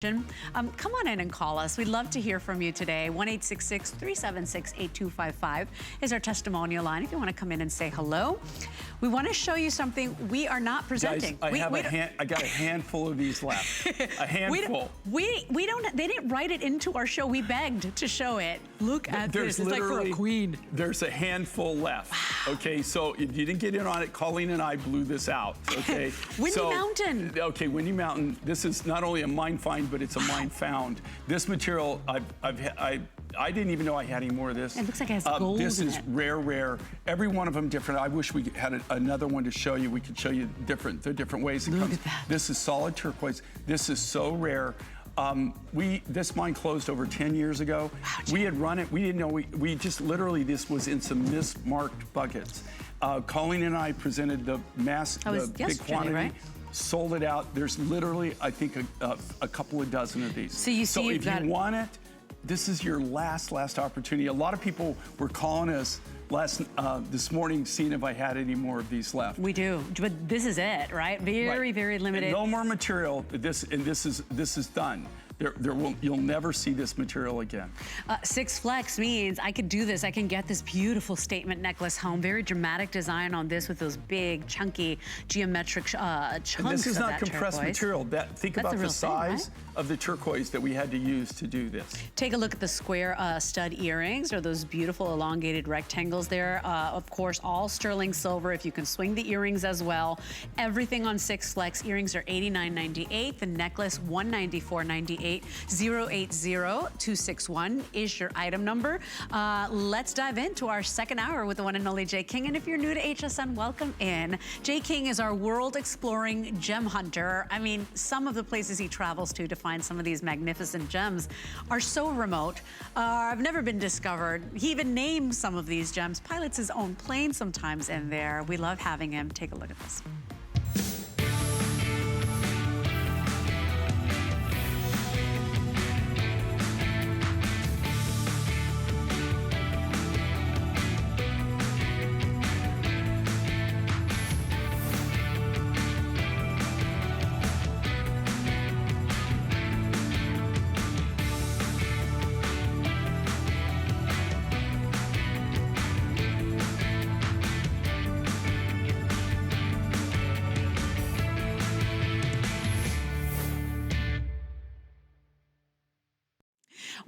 Come on in and call us. We'd love to hear from you today. 1-866-376-8255 is our testimonial line if you want to come in and say hello. We want to show you something we are not presenting. Guys, I got a handful of these left. A handful. We don't, they didn't write it into our show. We begged to show it. Look at this. It's like for a queen. There's a handful left. Wow. Okay, so if you didn't get in on it, Colleen and I blew this out. Okay. Windy Mountain. Okay, Windy Mountain. This is not only a mine find, but it's a mine found. This material, I didn't even know I had any more of this. It looks like it has gold This in is it. rare. Every one of them different. I wish we had another one to show you. We could show you the different ways it comes. Look at that. This is solid turquoise. This is so rare. This mine closed over 10 years ago. Wow, we had run it. We didn't know. We just literally, this was in some mismarked buckets. Colleen and I presented the big quantity. Right? Sold it out. There's literally, I think, a couple of dozen of these. So if you want it, this is your last opportunity. A lot of people were calling us this morning, seeing if I had any more of these left. We do, but this is it, right? Very limited. And no more material. This is done. You'll never see this material again. 6 flex means I could do this. I can get this beautiful statement necklace home. Very dramatic design on this with those big, chunky, geometric chunks. And this is not compressed turquoise. material. Think about the size of the turquoise that we had to use to do this. Take a look at the square stud earrings, or those beautiful elongated rectangles there. Of course, all sterling silver. If you can swing the earrings as well. Everything on 6 flex. Earrings are $89.98. The necklace $194.98. 080-261 is your item number. Let's dive into our second hour with the one and only Jay King. And if you're new to HSN, welcome in. Jay King is our world exploring gem hunter. I mean, some of the places he travels to find some of these magnificent gems are so remote. I've never been discovered. He even names some of these gems, pilots his own plane sometimes in there. We love having him. Take a look at this.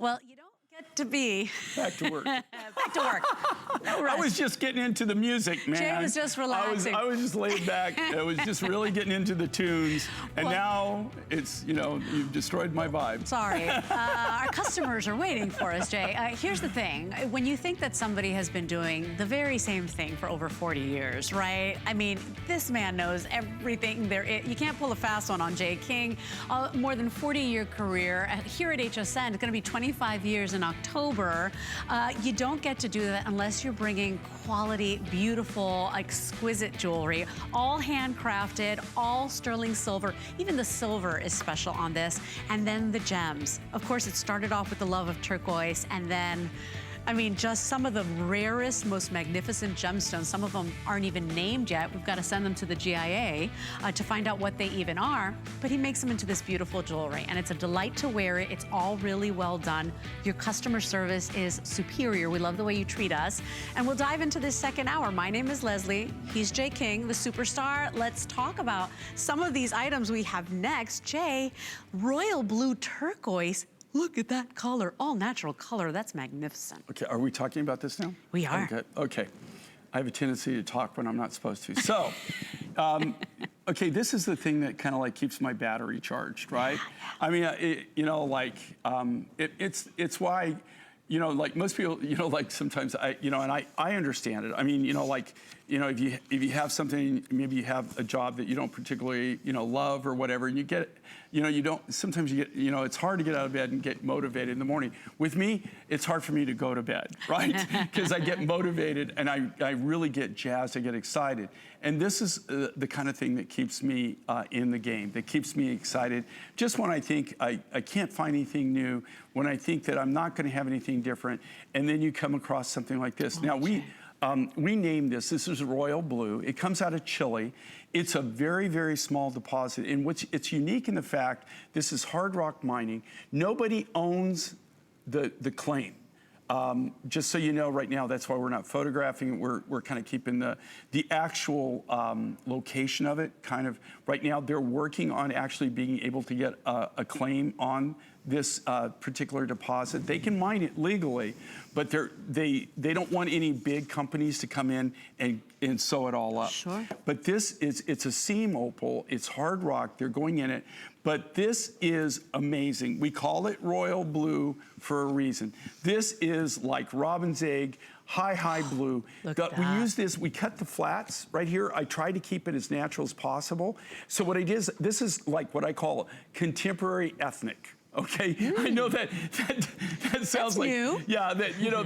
Well, you don't get to be back to work. Back to work. No I was just getting into the music, man. Jay was just relaxing. I was just laid back. I was just really getting into the tunes. And now it's, you've destroyed my vibe. Sorry. Our customers are waiting for us, Jay. Here's the thing. When you think that somebody has been doing the very same thing for over 40 years, right? I mean, this man knows everything there is. You can't pull a fast one on Jay King. More than 40-year career here at HSN. It's going to be 25 years in October. You don't get to do that unless you're bringing quality, beautiful, exquisite jewelry, all handcrafted, all sterling silver. Even the silver is special on this. And then the gems. Of course, it started off with the love of turquoise, and then I mean, just some of the rarest, most magnificent gemstones. Some of them aren't even named yet. We've got to send them to the GIA to find out what they even are. But he makes them into this beautiful jewelry, and it's a delight to wear it. It's all really well done. Your customer service is superior. We love the way you treat us. And we'll dive into this second hour. My name is Leslie. He's Jay King, the superstar. Let's talk about some of these items we have next. Jay, royal blue turquoise. Look at that color, all natural color. That's magnificent. Okay, are we talking about this now? We are. Okay. I have a tendency to talk when I'm not supposed to. So, okay, this is the thing that kind of like keeps my battery charged, right? Yeah. I mean, it's why, like most people, like sometimes and I understand it. I mean, if you have something, maybe you have a job that you don't particularly, love or whatever, and you get, sometimes you get, it's hard to get out of bed and get motivated in the morning. With me, it's hard for me to go to bed, right? Because I get motivated and I really get jazzed, I get excited. And this is the kind of thing that keeps me in the game, that keeps me excited. Just when I think I can't find anything new, when I think that I'm not gonna have anything different, and then you come across something like this. Now, We named this is royal blue. It comes out of Chile. It's a very, very small deposit in which it's unique in the fact this is hard rock mining. Nobody owns the claim. Just so you know, right now, that's why we're not photographing it. We're kind of keeping the actual location of it kind of, right now, they're working on actually being able to get a claim on this particular deposit. They can mine it legally, but they don't want any big companies to come in and sew it all up. Sure. But it's a seam opal, it's hard rock, they're going in it, but this is amazing. We call it royal blue for a reason. This is like robin's egg, high blue. Look at We that. use this, we cut the flats right here. I try to keep it as natural as possible. So what I did is, this is like what I call contemporary ethnic. Okay, I know that sounds That's like new. Yeah, that you know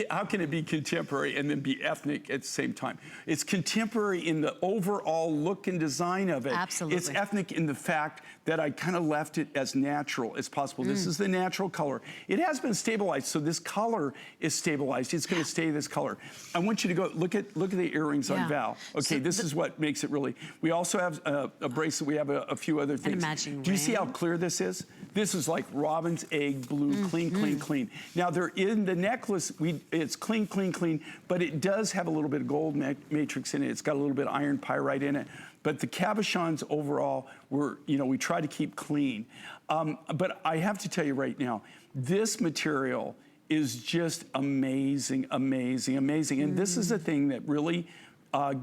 how can it be contemporary and then be ethnic at the same time? It's contemporary in the overall look and design of it. Absolutely. It's ethnic in the fact that I kind of left it as natural as possible. This is the natural color. It has been stabilized, so this color is stabilized. It's going to stay this color. I want you to go look at the earrings on Val. Okay, so this is what makes it really. We also have a bracelet. We have a few other things. Do you see how clear this is? This is like robin's egg blue, clean. Now they're in the necklace. It's clean, but it does have a little bit of gold matrix in it. It's got a little bit of iron pyrite in it. But the cabochons overall, we try to keep clean. But I have to tell you right now, this material is just amazing. And this is the thing that really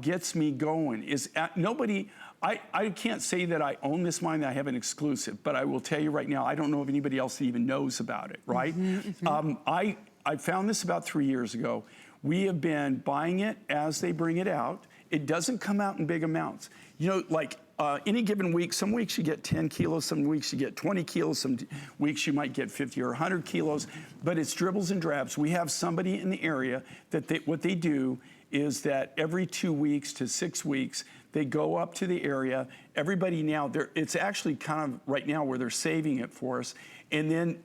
gets me going. I can't say that I own this mine, that I have an exclusive, but I will tell you right now, I don't know of anybody else that even knows about it, right? I found this about 3 years ago. We have been buying it as they bring it out. It doesn't come out in big amounts. You know, like any given week, some weeks you get 10 kilos, some weeks you get 20 kilos, some weeks you might get 50 or 100 kilos, but it's dribbles and drabs. We have somebody in the area that what they do is that every 2 weeks to 6 weeks, they go up to the area. Everybody now, it's actually kind of right now where they're saving it for us. And then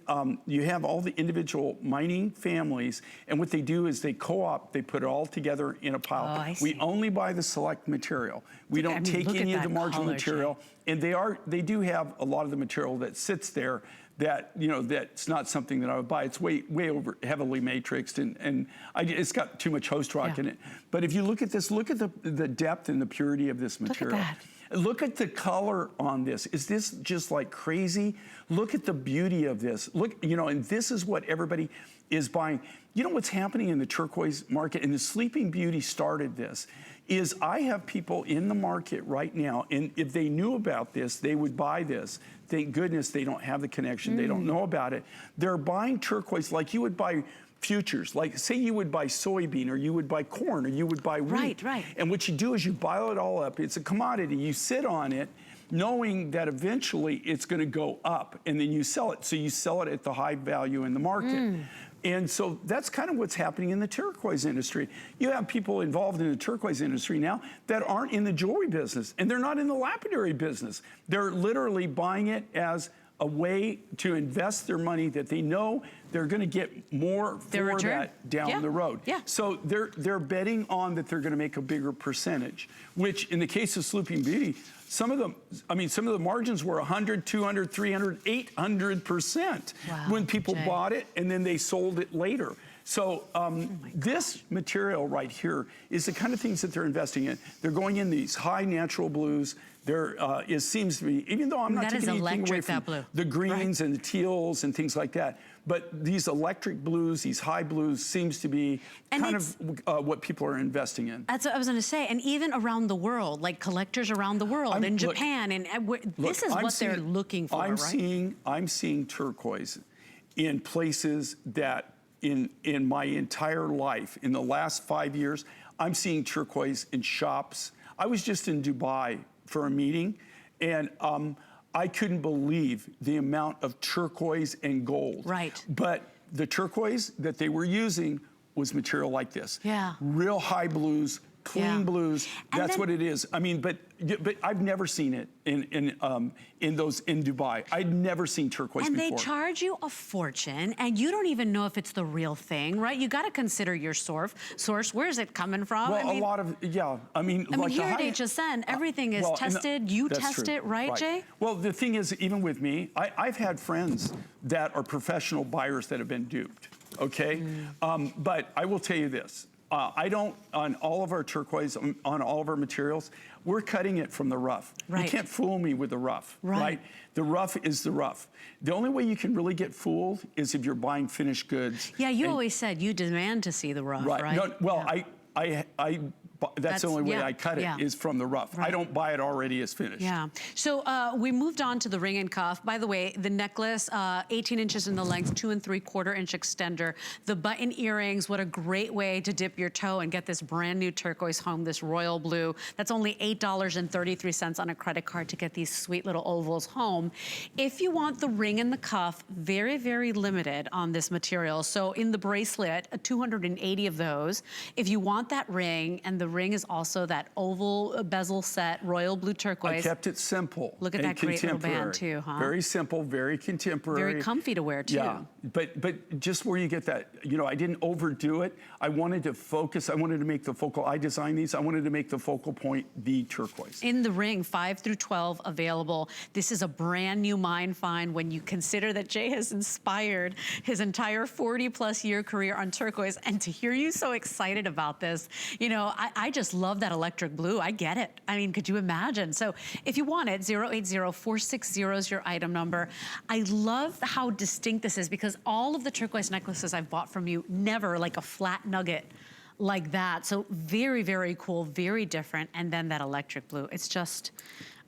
you have all the individual mining families, and what they do is they co-op, they put it all together in a pile. Oh, I see. We only buy the select material. We don't take any of the marginal material. And they do have a lot of the material that sits there that, that's not something that I would buy. It's way over heavily matrixed, and it's got too much host rock in it. But if you look at this, look at the depth and the purity of this material. Look at that. Look at the color on this. Is this just like crazy? Look at the beauty of this. Look, and this is what everybody is buying. You know what's happening in the turquoise market, and the Sleeping Beauty started this, is I have people in the market right now, and if they knew about this, they would buy this. Thank goodness they don't have the connection. They don't know about it. They're buying turquoise like you would buy futures. Like, say you would buy soybean, or you would buy corn, or you would buy wheat. Right. And what you do is you boil it all up. It's a commodity. You sit on it, knowing that eventually it's going to go up, and then you sell it. So you sell it at the high value in the market. And so that's kind of what's happening in the turquoise industry. You have people involved in the turquoise industry now that aren't in the jewelry business, and they're not in the lapidary business. They're literally buying it as a way to invest their money that they know they're going to get more for that down the road. So they're betting on that they're going to make a bigger percentage, which in the case of Sleeping Beauty, some of the margins were 100, 200, 300, 800% when people bought it, and then they sold it later. So this material right here is the kind of things that they're investing in. They're going in these high natural blues. There seems to be, even though I'm not taking anything away from the greens and the teals and things like that, but these electric blues, these high blues, seems to be kind of what people are investing in. That's what I was going to say. And even around the world, like collectors around the world, in Japan, and this is what they're looking for, I'm seeing turquoise in places that in my entire life, in the last 5 years, I'm seeing turquoise in shops. I was just in Dubai for a meeting, and I couldn't believe the amount of turquoise and gold. But the turquoise that they were using was material like this. Real high blues, clean blues. That's what it is. I mean, but I've never seen it in Dubai. I'd never seen turquoise before. And they charge you a fortune, and you don't even know if it's the real thing, right? You got to consider your source. Where is it coming from? Well, a lot of, I mean, like here at HSN, everything is tested. You test it, right, Jay? Well, the thing is, even with me, I've had friends that are professional buyers that have been duped, okay? But I will tell you this. I don't, on all of our turquoise, on all of our materials, we're cutting it from the rough. Right. You can't fool me with the rough, right? The rough is the rough. The only way you can really get fooled is if you're buying finished goods. Yeah, you always said you demand to see the rough, right? No, well, that's the only way I cut it is from the rough. I don't buy it already as finished. Yeah. So we moved on to the ring and cuff. By the way, the necklace, 18 inches in the length, 2 3/4 inch extender. The button earrings, what a great way to dip your toe and get this brand new turquoise home, this royal blue. That's only $8.33 on a credit card to get these sweet little ovals home. If you want the ring and the cuff, very, very limited on this material. So in the bracelet, 280 of those. If you want that ring, and the ring is also that oval bezel set, royal blue turquoise. I kept it simple. Look at that great little band too, huh? Very simple, very contemporary. Very comfy to wear too. Yeah, but just where you get that, I didn't overdo it. I wanted to focus. I wanted to make the focal, I designed these, I wanted to make the focal point the turquoise. In the ring, 5 through 12 available. This is a brand new mine find when you consider that Jay has inspired his entire 40+ year career on turquoise, and to hear you so excited about this, I just love that electric blue. I get it. I mean, could you imagine? So if you want it, 080-460 is your item number. I love how distinct this is because all of the turquoise necklaces I've bought from you, never like a flat nugget like that. So very, very cool, very different. And then that electric blue. It's just,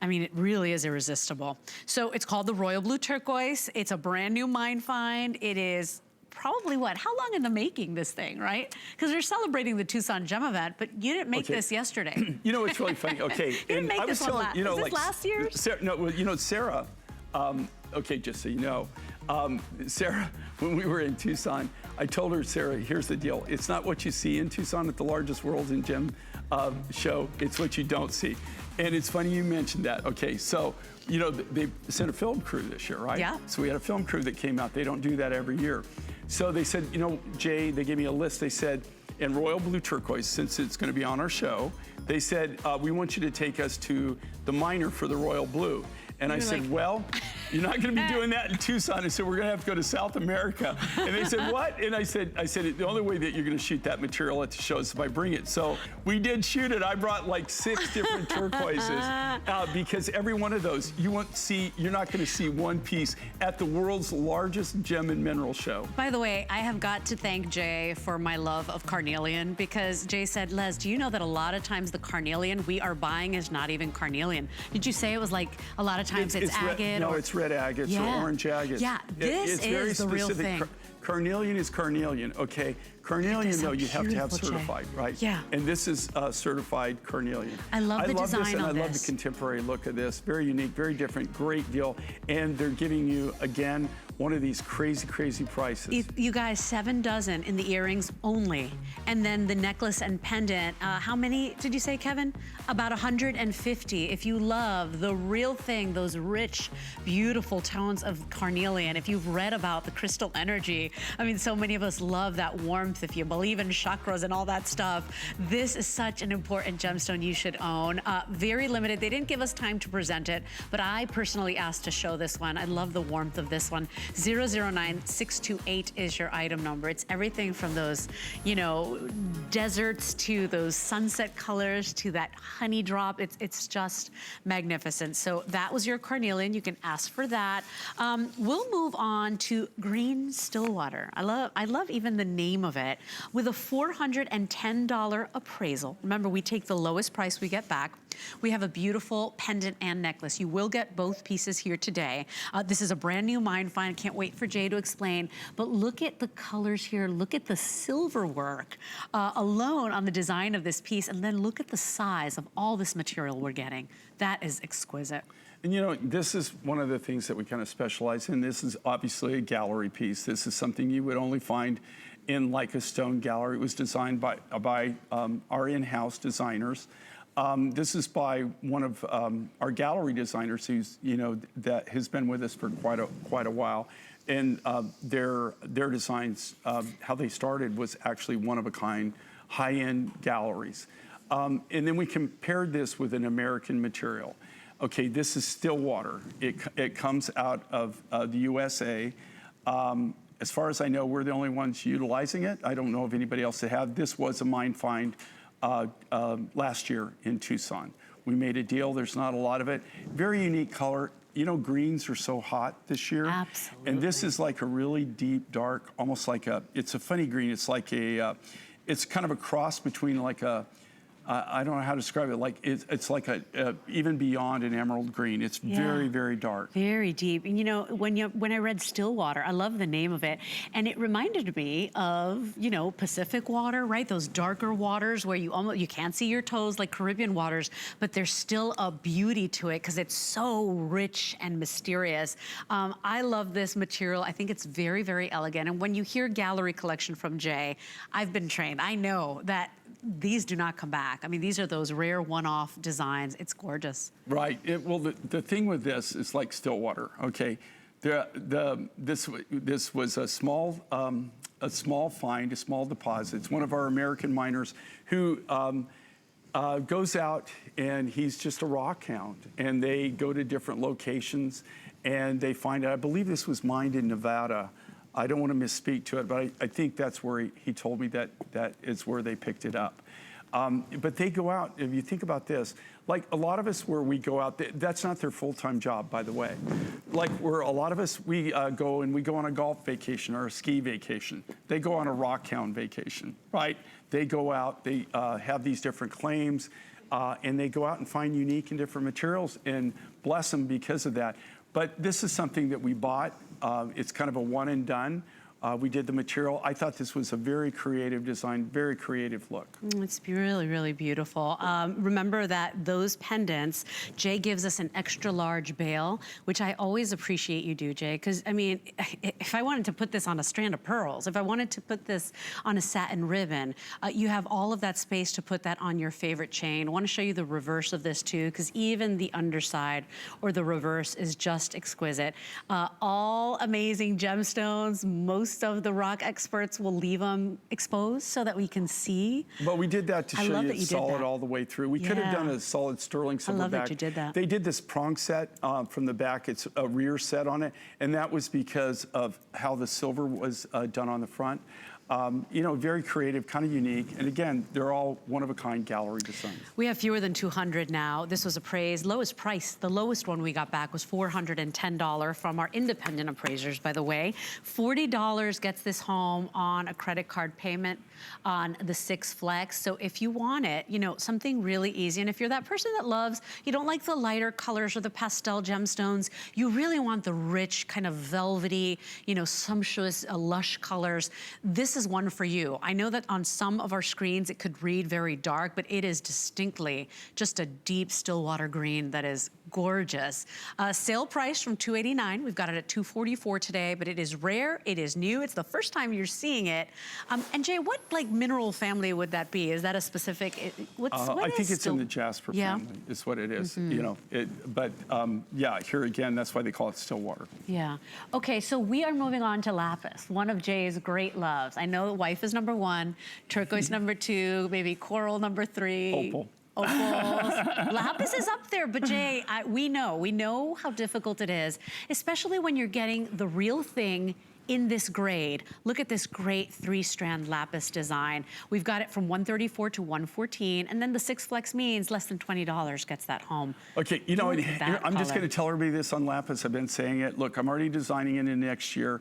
I mean, it really is irresistible. So it's called the Royal Blue Turquoise. It's a brand new mine find. It is probably how long in the making this thing, right? Because we're celebrating the Tucson Gem event, but you didn't make this yesterday. It's really funny. Okay, you didn't make this one last. Was this last year? Sarah. Okay, just so you know, Sarah, when we were in Tucson, I told her, Sarah, here's the deal. It's not what you see in Tucson at the largest Worlds in Gem show. It's what you don't see. And it's funny you mentioned that. Okay, so, they sent a film crew this year, right? Yeah. So we had a film crew that came out. They don't do that every year. So they said, Jay, they gave me a list. They said, in Royal Blue Turquoise, since it's going to be on our show, they said, we want you to take us to the miner for the Royal Blue. And I said, well, you're not going to be doing that in Tucson. I said, we're going to have to go to South America. And they said, what? And I said, the only way that you're going to shoot that material at the show is if I bring it. So we did shoot it. I brought like 6 different turquoises because every one of those, you're not going to see one piece at the world's largest gem and mineral show. By the way, I have got to thank Jay for my love of carnelian because Jay said, Les, do you know that a lot of times the carnelian we are buying is not even carnelian? Did you say it was like a lot of times it's agate? No, it's red agates or orange agates. Yeah, this is the real thing. Carnelian is carnelian, okay? Carnelian, though, you have to have certified, right? Yeah. And this is certified carnelian. I love the design this, and on I love the contemporary look of this. Very unique, very different, great deal. And they're giving you, again, one of these crazy, crazy prices. You guys, 7 dozen in the earrings only. And then the necklace and pendant. How many did you say, Kevin? About 150. If you love the real thing, those rich, beautiful tones of carnelian, if you've read about the crystal energy, I mean, so many of us love that warmth. If you believe in chakras and all that stuff, this is such an important gemstone you should own. Very limited. They didn't give us time to present it, but I personally asked to show this one. I love the warmth of this one. 009628 is your item number. It's everything from those, deserts to those sunset colors to that honey drop. It's just magnificent. So that was your carnelian. You can ask for that. We'll move on to green Stillwater. I love even the name of it. With a $410 appraisal. Remember, we take the lowest price we get back. We have a beautiful pendant and necklace. You will get both pieces here today. This is a brand new mine find. Can't wait for Jay to explain. But look at the colors here. Look at the silver work alone on the design of this piece. And then look at the size of all this material we're getting. That is exquisite. And this is one of the things that we kind of specialize in. This is obviously a gallery piece. This is something you would only find in like a stone gallery. It was designed by our in-house designers. This is by one of our gallery designers who's, that has been with us for quite a while. And their designs, how they started was actually one of a kind, high-end galleries. And then we compared this with an American material. Okay, this is Stillwater. It comes out of the USA. As far as I know, we're the only ones utilizing it. I don't know of anybody else that have. This was a mine find last year in Tucson. We made a deal. There's not a lot of it. Very unique color. Greens are so hot this year. Absolutely. And this is like a really deep, dark, almost like it's a funny green. It's like it's kind of a cross between like I don't know how to describe it. Like it's like even beyond an emerald green. It's very, very dark. Very deep. And when I read Stillwater, I love the name of it, and it reminded me of Pacific water, right? Those darker waters where you can't see your toes, like Caribbean waters, but there's still a beauty to it because it's so rich and mysterious. I love this material. I think it's very, very elegant. And when you hear gallery collection from Jay, I've been trained. I know that these do not come back. I mean, these are those rare one-off designs. It's gorgeous. Right. Well, the thing with this is like Stillwater. Okay, this was a small find, a small deposit. It's one of our American miners who goes out and he's just a rock hound, and they go to different locations and they find out. I believe this was mined in Nevada. I don't want to misspeak to it, but I think that's where he told me that is where they picked it up. But they go out, if you think about this, like a lot of us where we go out, that's not their full-time job, by the way. Like where a lot of us, we go on a golf vacation or a ski vacation. They go on a rock hound vacation, right? They go out, they have these different claims, and they go out and find unique and different materials and bless them because of that. But this is something that we bought. It's kind of a one and done. We did the material. I thought this was a very creative design, very creative look. It's really, really beautiful. Remember that those pendants, Jay gives us an extra large bail, which I always appreciate you do, Jay, because I mean, if I wanted to put this on a strand of pearls, if I wanted to put this on a satin ribbon, you have all of that space to put that on your favorite chain. I want to show you the reverse of this too, because even the underside or the reverse is just exquisite. All amazing gemstones. Most of the rock experts will leave them exposed so that we can see. But we did that to show you it's solid all the way through. We could have done a solid sterling silver back. I love that you did that. They did this prong set from the back. It's a rear set on it, and that was because of how the silver was done on the front. Very creative, kind of unique. And again, they're all one-of-a-kind gallery designs. We have fewer than 200 now. This was appraised, lowest price. The lowest one we got back was $410 from our independent appraisers, by the way. $40 gets this home on a credit card payment on the 6 Flex. So if you want it, something really easy. And if you're that person that loves, you don't like the lighter colors or the pastel gemstones, you really want the rich, kind of velvety, sumptuous, lush colors, this is one for you. I know that on some of our screens it could read very dark, but it is distinctly just a deep Stillwater green that is gorgeous. Sale price from $289. We've got it at $244 today, but it is rare, it is new, it's the first time you're seeing it. And Jay, what mineral family would that be? Is that a specific, I think it's in the jasper family, is what it is. Yeah, here again, that's why they call it Stillwater. Yeah. Okay, so we are moving on to Lapis, one of Jay's great loves. I know wife is number 1, turquoise number 2, maybe coral number 3. Opal. Opals. Lapis is up there, but Jay, we know how difficult it is, especially when you're getting the real thing in this grade. Look at this great 3-strand lapis design. We've got it from $134 to $114, and then the 6 Flex means less than $20 gets that home. Okay, I'm just going to tell everybody this on lapis. I've been saying it. Look, I'm already designing it in next year.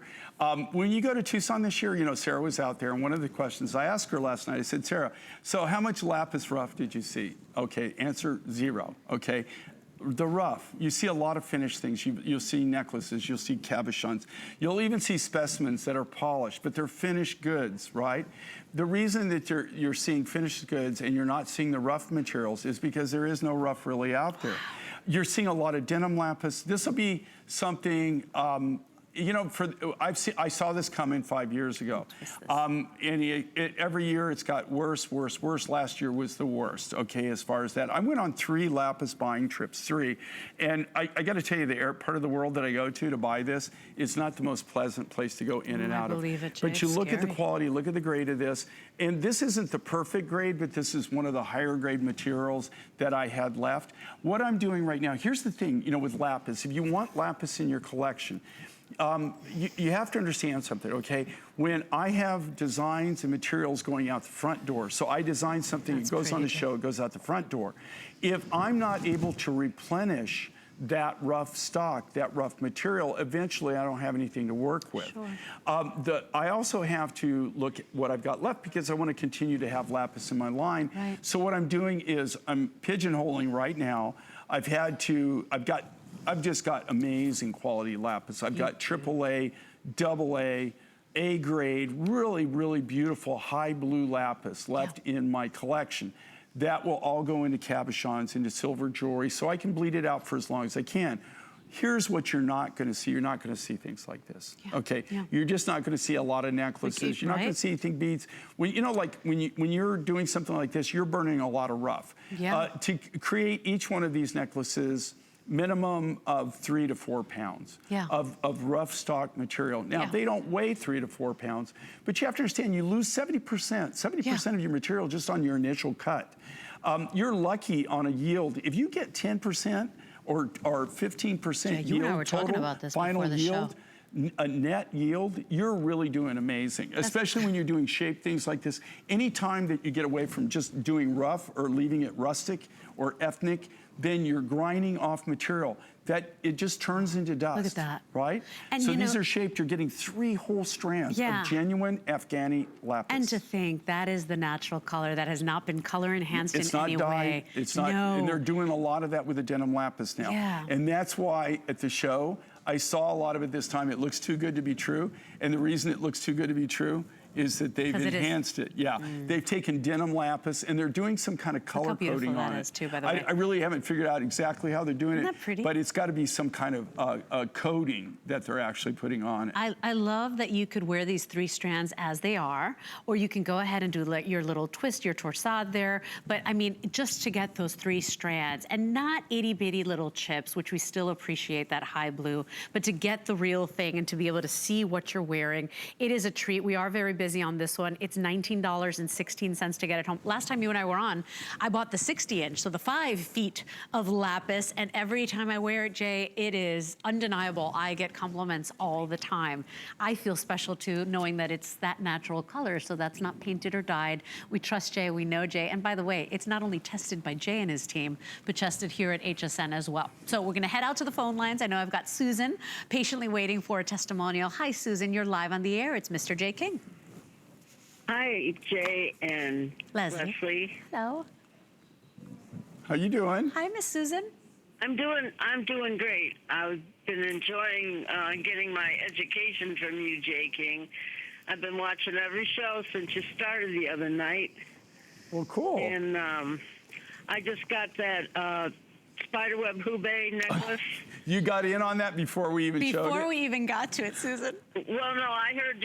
When you go to Tucson this year, Sarah was out there, and one of the questions I asked her last night, I said, Sarah, so how much lapis rough did you see? Okay, answer 0. Okay. The rough, you see a lot of finished things. You'll see necklaces, you'll see cabochons. You'll even see specimens that are polished, but they're finished goods, right? The reason that you're seeing finished goods and you're not seeing the rough materials is because there is no rough really out there. You're seeing a lot of denim lapis. This will be something, you know, I saw this coming 5 years ago, and every year it's got worse, worse, worse. Last year was the worst. Okay, as far as that, I went on 3 lapis buying trips, 3, and I got to tell you, the part of the world that I go to buy this is not the most pleasant place to go in and out of. I believe it, Jay. But you look at the quality, look at the grade of this, and this isn't the perfect grade, but this is one of the higher grade materials that I had left. What I'm doing right now, here's the thing, you know, with lapis, if you want lapis in your collection, you have to understand something, okay? When I have designs and materials going out the front door, so I design something, it goes on the show, it goes out the front door. If I'm not able to replenish that rough stock, that rough material, eventually I don't have anything to work with. Sure. I also have to look at what I've got left because I want to continue to have lapis in my line. Right. So what I'm doing is I'm pigeonholing right now. I've just got amazing quality lapis. I've got AAA, AA, A grade, really, really beautiful high blue lapis left in my collection. That will all go into cabochons, into silver jewelry, so I can bleed it out for as long as I can. Here's what you're not going to see. You're not going to see things like this, okay? You're just not going to see a lot of necklaces. You're not going to see anything beads. When, you know, like when you're doing something like this, you're burning a lot of rough. To create each one of these necklaces, minimum of 3 to 4 pounds of rough stock material. Now, they don't weigh 3 to 4 pounds, but you have to understand you lose 70% of your material just on your initial cut. You're lucky on a yield. If you get 10% or 15% you and I were yield talking about this final before the yield, show. a net yield, you're really doing amazing, especially when you're doing shaped things like this. Anytime that you get away from just doing rough or leaving it rustic or ethnic, then you're grinding off material that it just turns into dust. Look at that. Right? And so these are shaped, you're getting 3 whole strands of genuine Afghani lapis. And to think that is the natural color that has not been color enhanced in any way. It's not, and they're doing a lot of that with the denim lapis now. And that's why at the show, I saw a lot of it this time. It looks too good to be true. And the reason it looks too good to be true is that they've enhanced it. They've taken denim lapis and they're doing some kind of color coding on it. Too, by the way. I really haven't figured out exactly how they're doing Isn't that pretty? but it's got to be some kind of coating that they're actually putting on it. I love that you could wear these 3 strands as they are, or you can go ahead and do your little twist, your torsade there. But I mean, just to get those 3 strands and not itty bitty little chips, which we still appreciate that high blue, but to get the real thing and to be able to see what you're wearing, it is a treat. We are very busy on this one. It's $19.16 to get it home. Last time you and I were on, I bought the 60-inch, so the 5 feet of lapis, and every time I wear it, Jay, it is undeniable. I get compliments all the time. I feel special too, knowing that it's that natural color, so that's not painted or dyed. We trust Jay, we know Jay, and by the way, it's not only tested by Jay and his team, but tested here at HSN as well. So we're gonna head out to the phone lines. I know I've got Susan patiently waiting for a testimonial. Hi, Susan, you're live on the air. It's Mr. Jay King. Hi, Jay and Leslie. Hello. How you doing? Hi, Miss Susan. I'm doing great. I've been enjoying getting my education from you, Jay King. I've been watching every show since you started the other night. Well, cool. And I just got that Spiderweb Hubei necklace. You got in on that before we even showed it? Before we even got to it, Susan. Well, no, I heard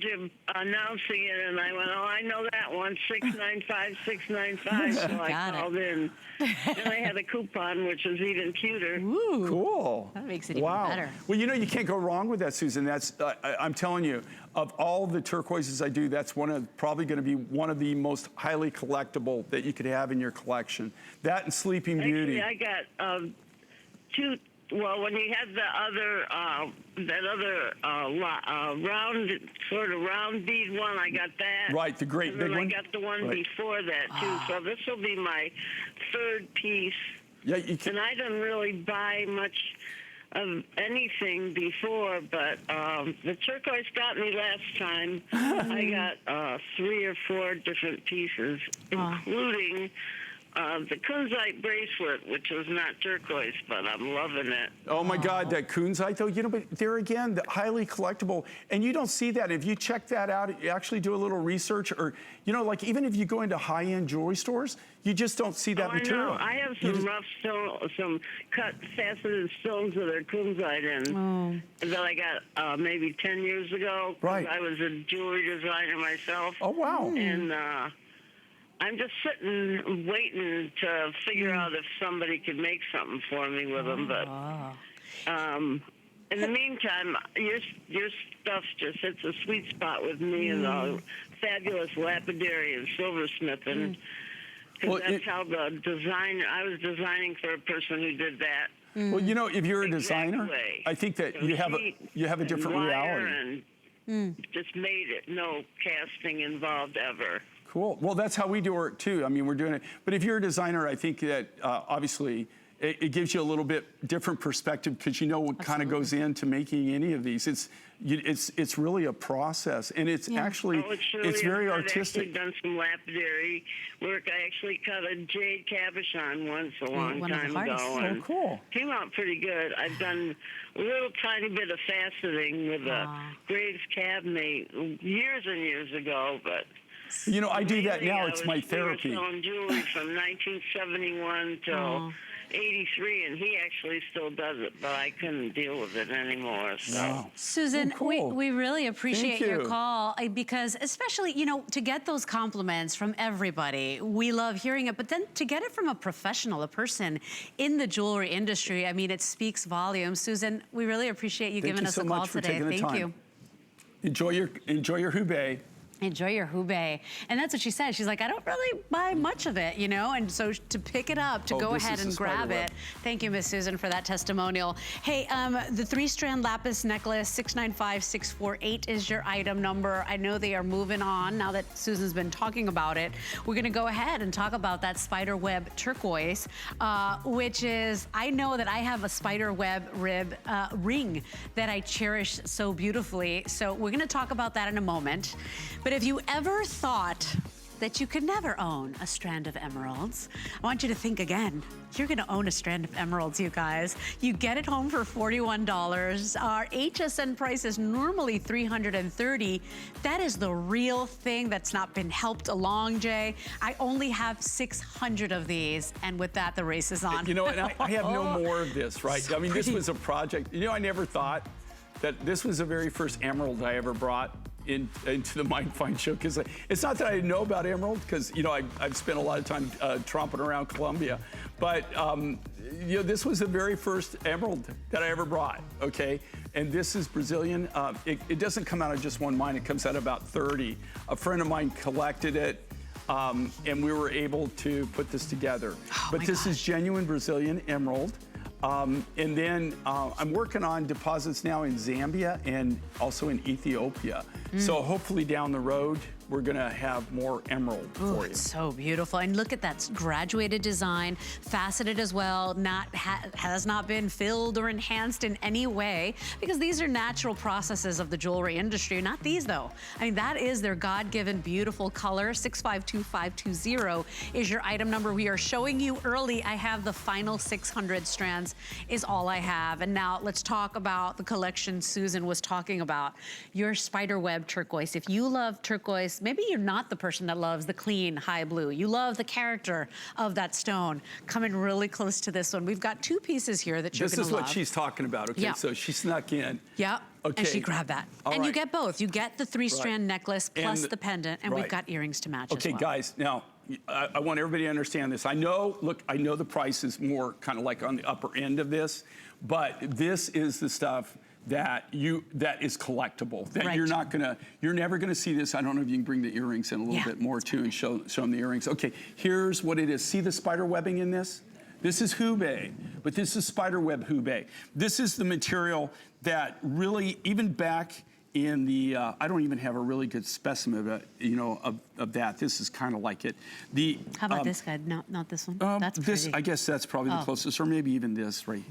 you announcing it, and I went, oh, I know that one, 695-695. So I called in. Then I had a coupon, which was even cuter. Ooh, cool. That makes it even better. Well, you know, you can't go wrong with that, Susan. That's I'm telling you, of all the turquoises I do, that's probably going to be one of the most highly collectible that you could have in your collection. That and Sleeping Beauty. Actually, I got 2. Well, when you had that other round bead one, I got that. Right, the great big one. I got the one before that too. So this will be my 3rd piece. Yeah, you can. And I didn't really buy much of anything before, but the turquoise got me last time. I got 3 or 4 different pieces, including the Kunzite bracelet, which was not turquoise, but I'm loving it. Oh my God, that Kunzite though, you know, but there again, the highly collectible, and you don't see that. If you check that out, you actually do a little research, or, you know, like even if you go into high-end jewelry stores, you just don't see that material. I know. I have some rough stone, some cut faceted stones that are Kunzite in that I got maybe 10 years ago. Right. I was a jewelry designer myself. Oh, wow. And I'm just sitting, waiting to figure out if somebody could make something for me with them. But in the meantime, your stuff just hits a sweet spot with me and the fabulous lapidary and silversmithing. Because that's how the design, I was designing for a person who did that. Well, you know, if you're a designer, I think that you have a different reality. And just made it, no casting involved ever. Cool. Well, that's how we do it too. I mean, we're doing it. But if you're a designer, I think that obviously it gives you a little bit different perspective because you know what kind of goes into making any of these. It's really a process, and it's actually it's very artistic. I've actually done some lapidary work. I actually cut a jade cabochon once a long time ago. Oh, cool. Came out pretty good. I've done a little tiny bit of faceting with a Graves cabinet years and years ago, but. You know, I do that now. It's my therapy. We were selling jewelry from 1971 till 83, and he actually still does it, but I couldn't deal with it anymore. So. Wow. Susan, cool. we really appreciate your call because especially, you know, to get those compliments from everybody, we love hearing it, but then to get it from a professional, a person in the jewelry industry, I mean, it speaks volumes. Susan, we really appreciate you giving us a call today. Thank you. Enjoy your hubei. Enjoy your hubei. And that's what she said. She's like, I don't really buy much of it, you know? And so to pick it up, to go ahead and grab it. Thank you, Miss Susan, for that testimonial. Hey, the 3-strand lapis necklace, 695648 is your item number. I know they are moving on now that Susan's been talking about it. We're gonna go ahead and talk about that spiderweb turquoise, which is, I know that I have a spiderweb ring that I cherish so beautifully. So we're gonna talk about that in a moment. But if you ever thought that you could never own a strand of emeralds, I want you to think again. You're gonna own a strand of emeralds, you guys. You get it home for $41. Our HSN price is normally $330. That is the real thing that's not been helped along, Jay. I only have 600 of these, and with that, the race is on. You know, and I have no more of this, right? I mean, this was a project. You know, I never thought that this was the very first emerald I ever brought into the Mind Find show, because it's not that I didn't know about emerald, because you know I've spent a lot of time tromping around Colombia, but you know, this was the very first emerald that I ever brought. Okay, and this is Brazilian. It doesn't come out of just one mine; it comes out of about 30. A friend of mine collected it, and we were able to put this together. But this is genuine Brazilian emerald. And then I'm working on deposits now in Zambia and also in Ethiopia. So hopefully down the road, we're gonna have more emerald for you. It's so beautiful. And look at that graduated design, faceted as well, has not been filled or enhanced in any way, because these are natural processes of the jewelry industry, not these though. I mean, that is their God-given beautiful color. 652520 is your item number. We are showing you early. I have the final 600 strands is all I have. And now let's talk about the collection Susan was talking about. Your spiderweb turquoise. If you love turquoise, maybe you're not the person that loves the clean high blue. You love the character of that stone. Coming really close to this one. We've got two pieces here that you're gonna love. This is what she's talking about, okay? So she snuck in. Yep. Okay. And she grabbed that. And you get both. You get the 3-strand necklace plus the pendant, and we've got earrings to match as well. Okay, guys, now, I want everybody to understand this. I know, look, I know the price is more kind of like on the upper end of this, but this is the stuff that is collectible, that you're never gonna see this. I don't know if you can bring the earrings in a little bit more too and show them the earrings. Okay, here's what it is. See the spider webbing in this? This is hubei, but this is spiderweb hubei. This is the material that really, even back in the, I don't even have a really good specimen of it, you know, of that. This is kind of like it. How about this guy? Not this one. That's this, pretty. I guess that's probably the closest, or maybe even this right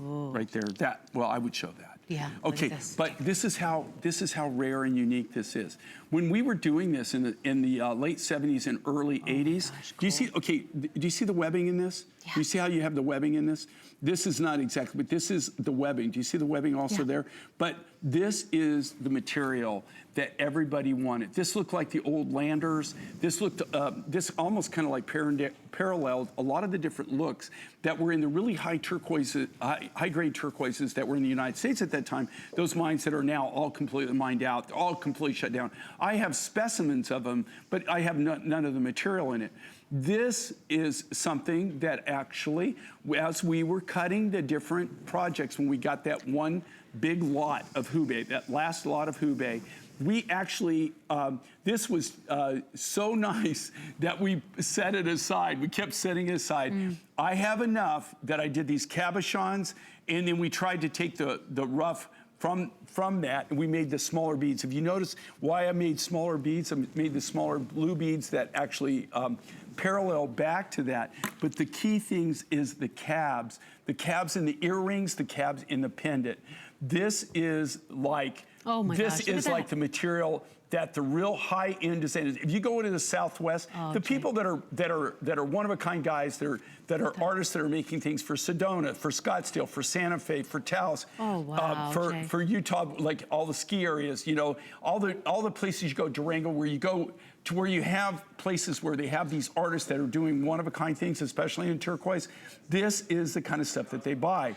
there. That, well, I would show that. Yeah, look Okay, at this. but this is how rare and unique this is. When we were doing this in the late 70s and early 80s, gosh, do you see? Okay, do you see the webbing in this? Yeah. Do you see how you have the webbing in this? This is not exactly, but this is the webbing. Do you see the webbing also there? But this is the material that everybody wanted. This looked like the old Landers. This looked, this almost kind of like paralleled a lot of the different looks that were in the really high turquoises, high-grade turquoises that were in the United States at that time. Those mines that are now all completely mined out, all completely shut down. I have specimens of them, but I have none of the material in it. This is something that actually, as we were cutting the different projects, when we got that one big lot of Hubei, that last lot of Hubei, we actually, this was so nice that we set it aside. We kept setting it aside. I have enough that I did these cabochons, and then we tried to take the rough from that, and we made the smaller beads. If you notice why I made smaller beads, I made the smaller blue beads that actually parallel back to that. But the key things is the cabs in the earrings, the cabs in the pendant. This is like, this is like the material that the real high-end designers. If you go into the Southwest, the people that are one-of-a-kind guys, that are artists that are making things for Sedona, for Scottsdale, for Santa Fe, for Taos, for Utah, like all the ski areas, you know, all the places you go, Durango, where you go to where you have places where they have these artists that are doing one-of-a-kind things, especially in turquoise. This is the kind of stuff that they buy.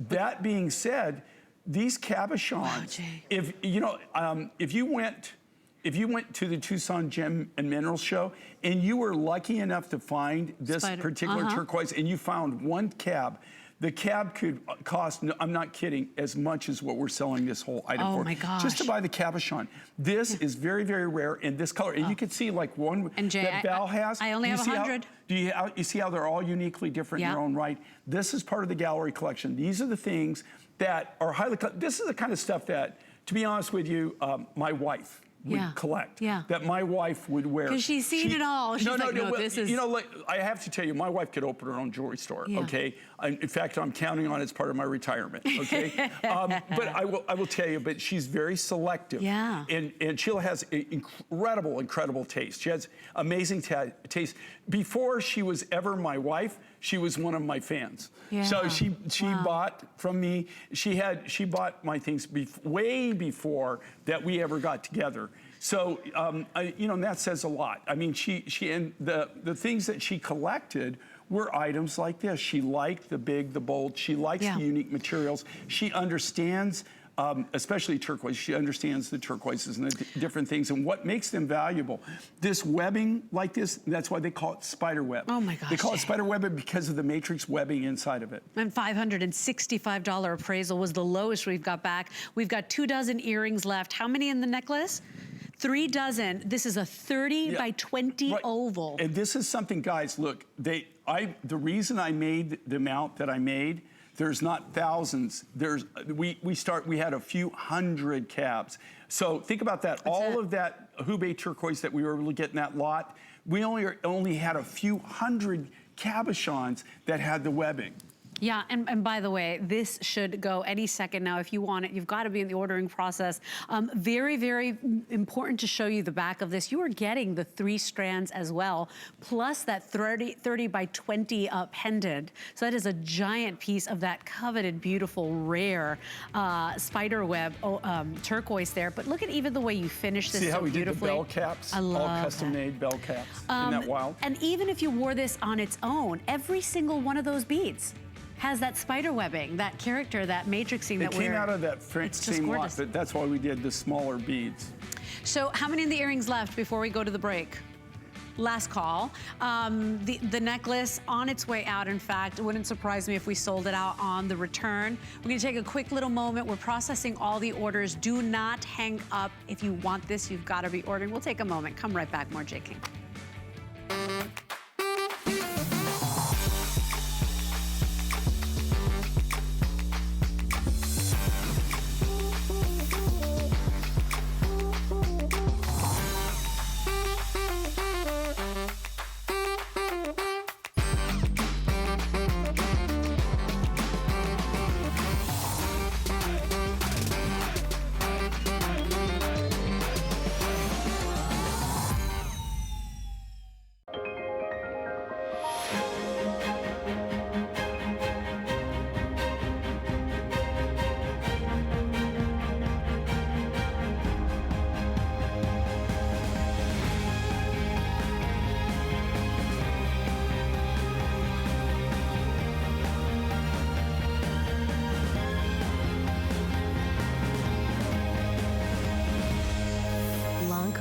That being said, these cabochons, if you went to the Tucson Gem and Minerals Show and you were lucky enough to find this particular turquoise and you found one cab, the cab could cost, I'm not kidding, as much as what we're selling this whole item for. Oh my gosh. Just to buy the cabochon. This is very, very rare in this color. And you can see like one that Val has. I only have 100. You see how they're all uniquely different in their own right? This is part of the gallery collection. These are the things that are highly, this is the kind of stuff that, to be honest with you, my wife would collect, that my wife would wear. Because she's seen it all. She's this is... You know, like, I have to tell you, my wife could open her own jewelry store, okay? In fact, I'm counting on it as part of my retirement, okay? But I will tell you, but she's very selective. Yeah. And Sheila has incredible taste. She has amazing taste. Before she was ever my wife, she was one of my fans. Yeah. So she bought from me. She bought my things way before that we ever got together. So you know, and that says a lot. I mean, she and the things that she collected were items like this. She liked the big, the bold. She likes the unique materials. She understands. Especially turquoise, she understands the turquoises and the different things and what makes them valuable. This webbing like this, that's why they call it spider web. Oh my gosh. They call it spider web because of the matrix webbing inside of it. And $565 appraisal was the lowest we've got back. We've got 2 dozen earrings left. How many in the necklace? 3 dozen. This is a 30 by 20 oval. And this is something, guys, look, the reason I made the amount that I made, there's not thousands. We had a few hundred cabs. So think about that. All of that Hubei turquoise that we were able to get in that lot, we only had a few hundred cabochons that had the webbing. Yeah, and by the way, this should go any second now. If you want it, you've got to be in the ordering process. Very, very important to show you the back of this. You are getting the 3 strands as well, plus that 30 by 20 pendant. So that is a giant piece of that coveted, beautiful, rare spiderweb turquoise there. But look at even the way you finish this. See how we beautifully. Did the bell caps? I love all custom-made bell caps. Isn't that wild? And even if you wore this on its own, every single one of those beads has that spider webbing, that character, that matrixing that came out of that same lot, but that's why we did the smaller beads. So how many in the earrings left before we go to the break? Last call. The necklace on its way out, in fact. It wouldn't surprise me if we sold it out on the return. We're gonna take a quick little moment. We're processing all the orders. Do not hang up. If you want this, you've gotta be ordering. We'll take a moment. Come right back, more Jay King.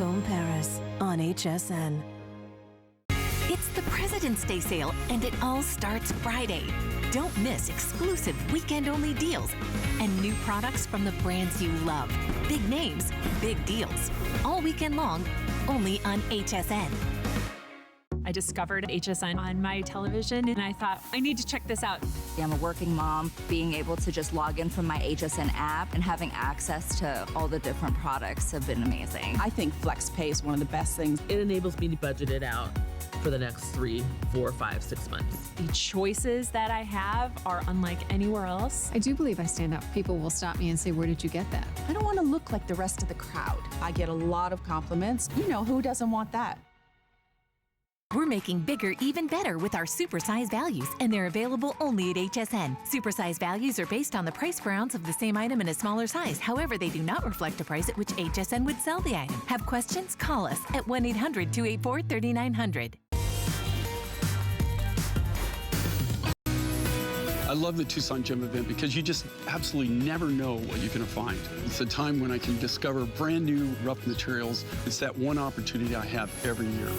Comme Paris on HSN. It's the President's Day sale, and it all starts Friday. Don't miss exclusive weekend-only deals and new products from the brands you love. Big names, big deals. All weekend long, only on HSN. I discovered HSN on my television, and I thought, I need to check this out. I'm a working mom. Being able to just log in from my HSN app and having access to all the different products have been amazing. I think FlexPay is one of the best things. It enables me to budget it out for the next 3, 4, 5, 6 months. The choices that I have are unlike anywhere else. I do believe I stand out. People will stop me and say, where did you get that? I don't want to look like the rest of the crowd. I get a lot of compliments. You know, who doesn't want that? We're making bigger even better with our supersize values, and they're available only at HSN. Supersize values are based on the price per ounce of the same item in a smaller size. However, they do not reflect a price at which HSN would sell the item. Have questions? Call us at 1-800-284-3900. I love the Tucson Gem event because you just absolutely never know what you're going to find. It's a time when I can discover brand new rough materials. It's that one opportunity I have every year.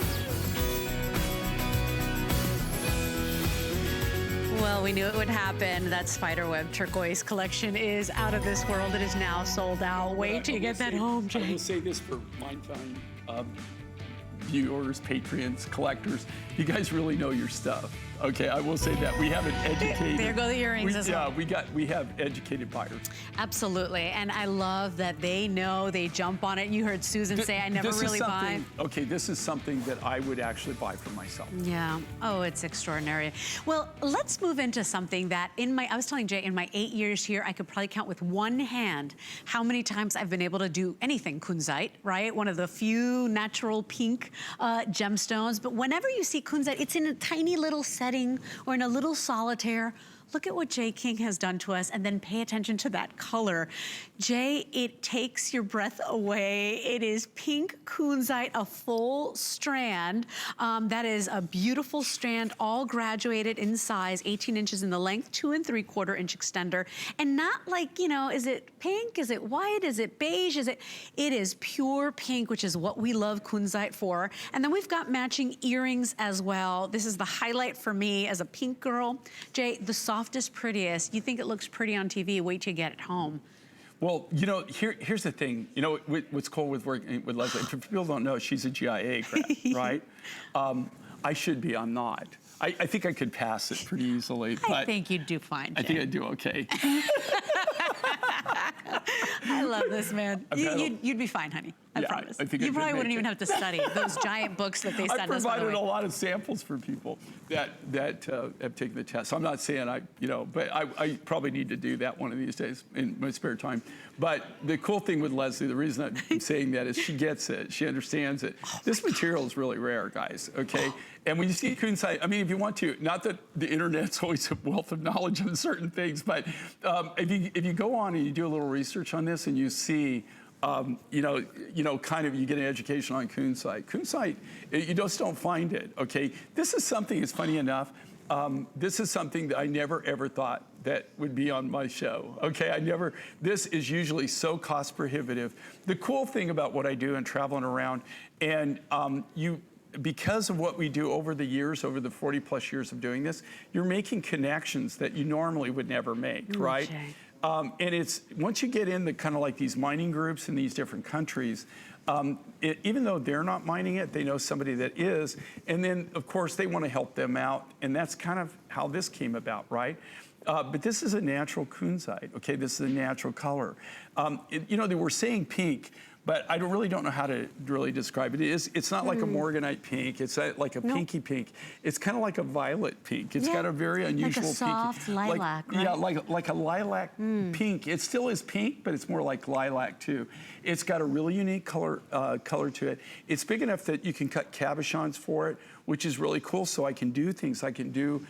Well, we knew it would happen. That Spiderweb Turquoise collection is out of this world. It is now sold out. Wait till you get that home, Jay. I will say this for Mindfind viewers, patrons, collectors. You guys really know your stuff. Okay, I will say that. We have an educated... There go the earrings as well. Yeah, we have educated buyers. Absolutely, and I love that they know, they jump on it. You heard Susan say, I never really buy. Okay, this is something that I would actually buy for myself. Yeah, oh, it's extraordinary. Well, let's move into something that I was telling Jay, in my 8 years here, I could probably count with one hand how many times I've been able to do anything Kunzite, right? One of the few natural pink gemstones, but whenever you see Kunzite, it's in a tiny little setting or in a little solitaire. Look at what Jay King has done to us, and then pay attention to that color. Jay, it takes your breath away. It is pink Kunzite, a full strand. That is a beautiful strand, all graduated in size, 18 inches in the length, 2 3/4 inch extender. And not like, you know, is it pink? Is it white? Is it beige? It is pure pink, which is what we love Kunzite for. And then we've got matching earrings as well. This is the highlight for me as a pink girl. Jay, the softest, prettiest. You think it looks pretty on TV, wait till you get it home. Well, you know, here's the thing. You know, what's cool with working with Leslie, if people don't know, she's a GIA grad, right? I should be, I'm not. I think I could pass it pretty easily. But I think you'd do fine, Jay. I think I'd do okay. I love this, man. You'd be fine, honey. I promise. I think you probably wouldn't even have to study those giant books that they send us. I provided a lot of samples for people that have taken the test. So I'm not saying but I probably need to do that one of these days in my spare time. But the cool thing with Leslie, the reason I'm saying that is she gets it. She understands it. This material is really rare, guys, okay? And when you see Kunzite, I mean, if you want to, not that the internet's always a wealth of knowledge on certain things, but if you go on and you do a little research on this and you see, you get an education on Kunzite. Kunzite, you just don't find it, okay? This is something, it's funny enough, this is something that I never ever thought that would be on my show, okay? This is usually so cost prohibitive. The cool thing about what I do and traveling around, and because of what we do over the years, over the 40 plus years of doing this, you're making connections that you normally would never make, right? And it's, once you get in the kind of like these mining groups in these different countries, even though they're not mining it, they know somebody that is. And then, of course, they want to help them out. And that's kind of how this came about, right? But this is a natural Kunzite, okay? This is a natural color. They were saying pink, but I really don't know how to really describe it. It's not like a Morganite pink. It's like a pinky pink. It's kind of like a violet pink. It's got a very unusual like a soft lilac, right? Yeah, like a lilac pink. It still is pink, but it's more like lilac too. It's got a really unique color to it. It's big enough that you can cut cabochons for it, which is really cool. So I can do things. I can do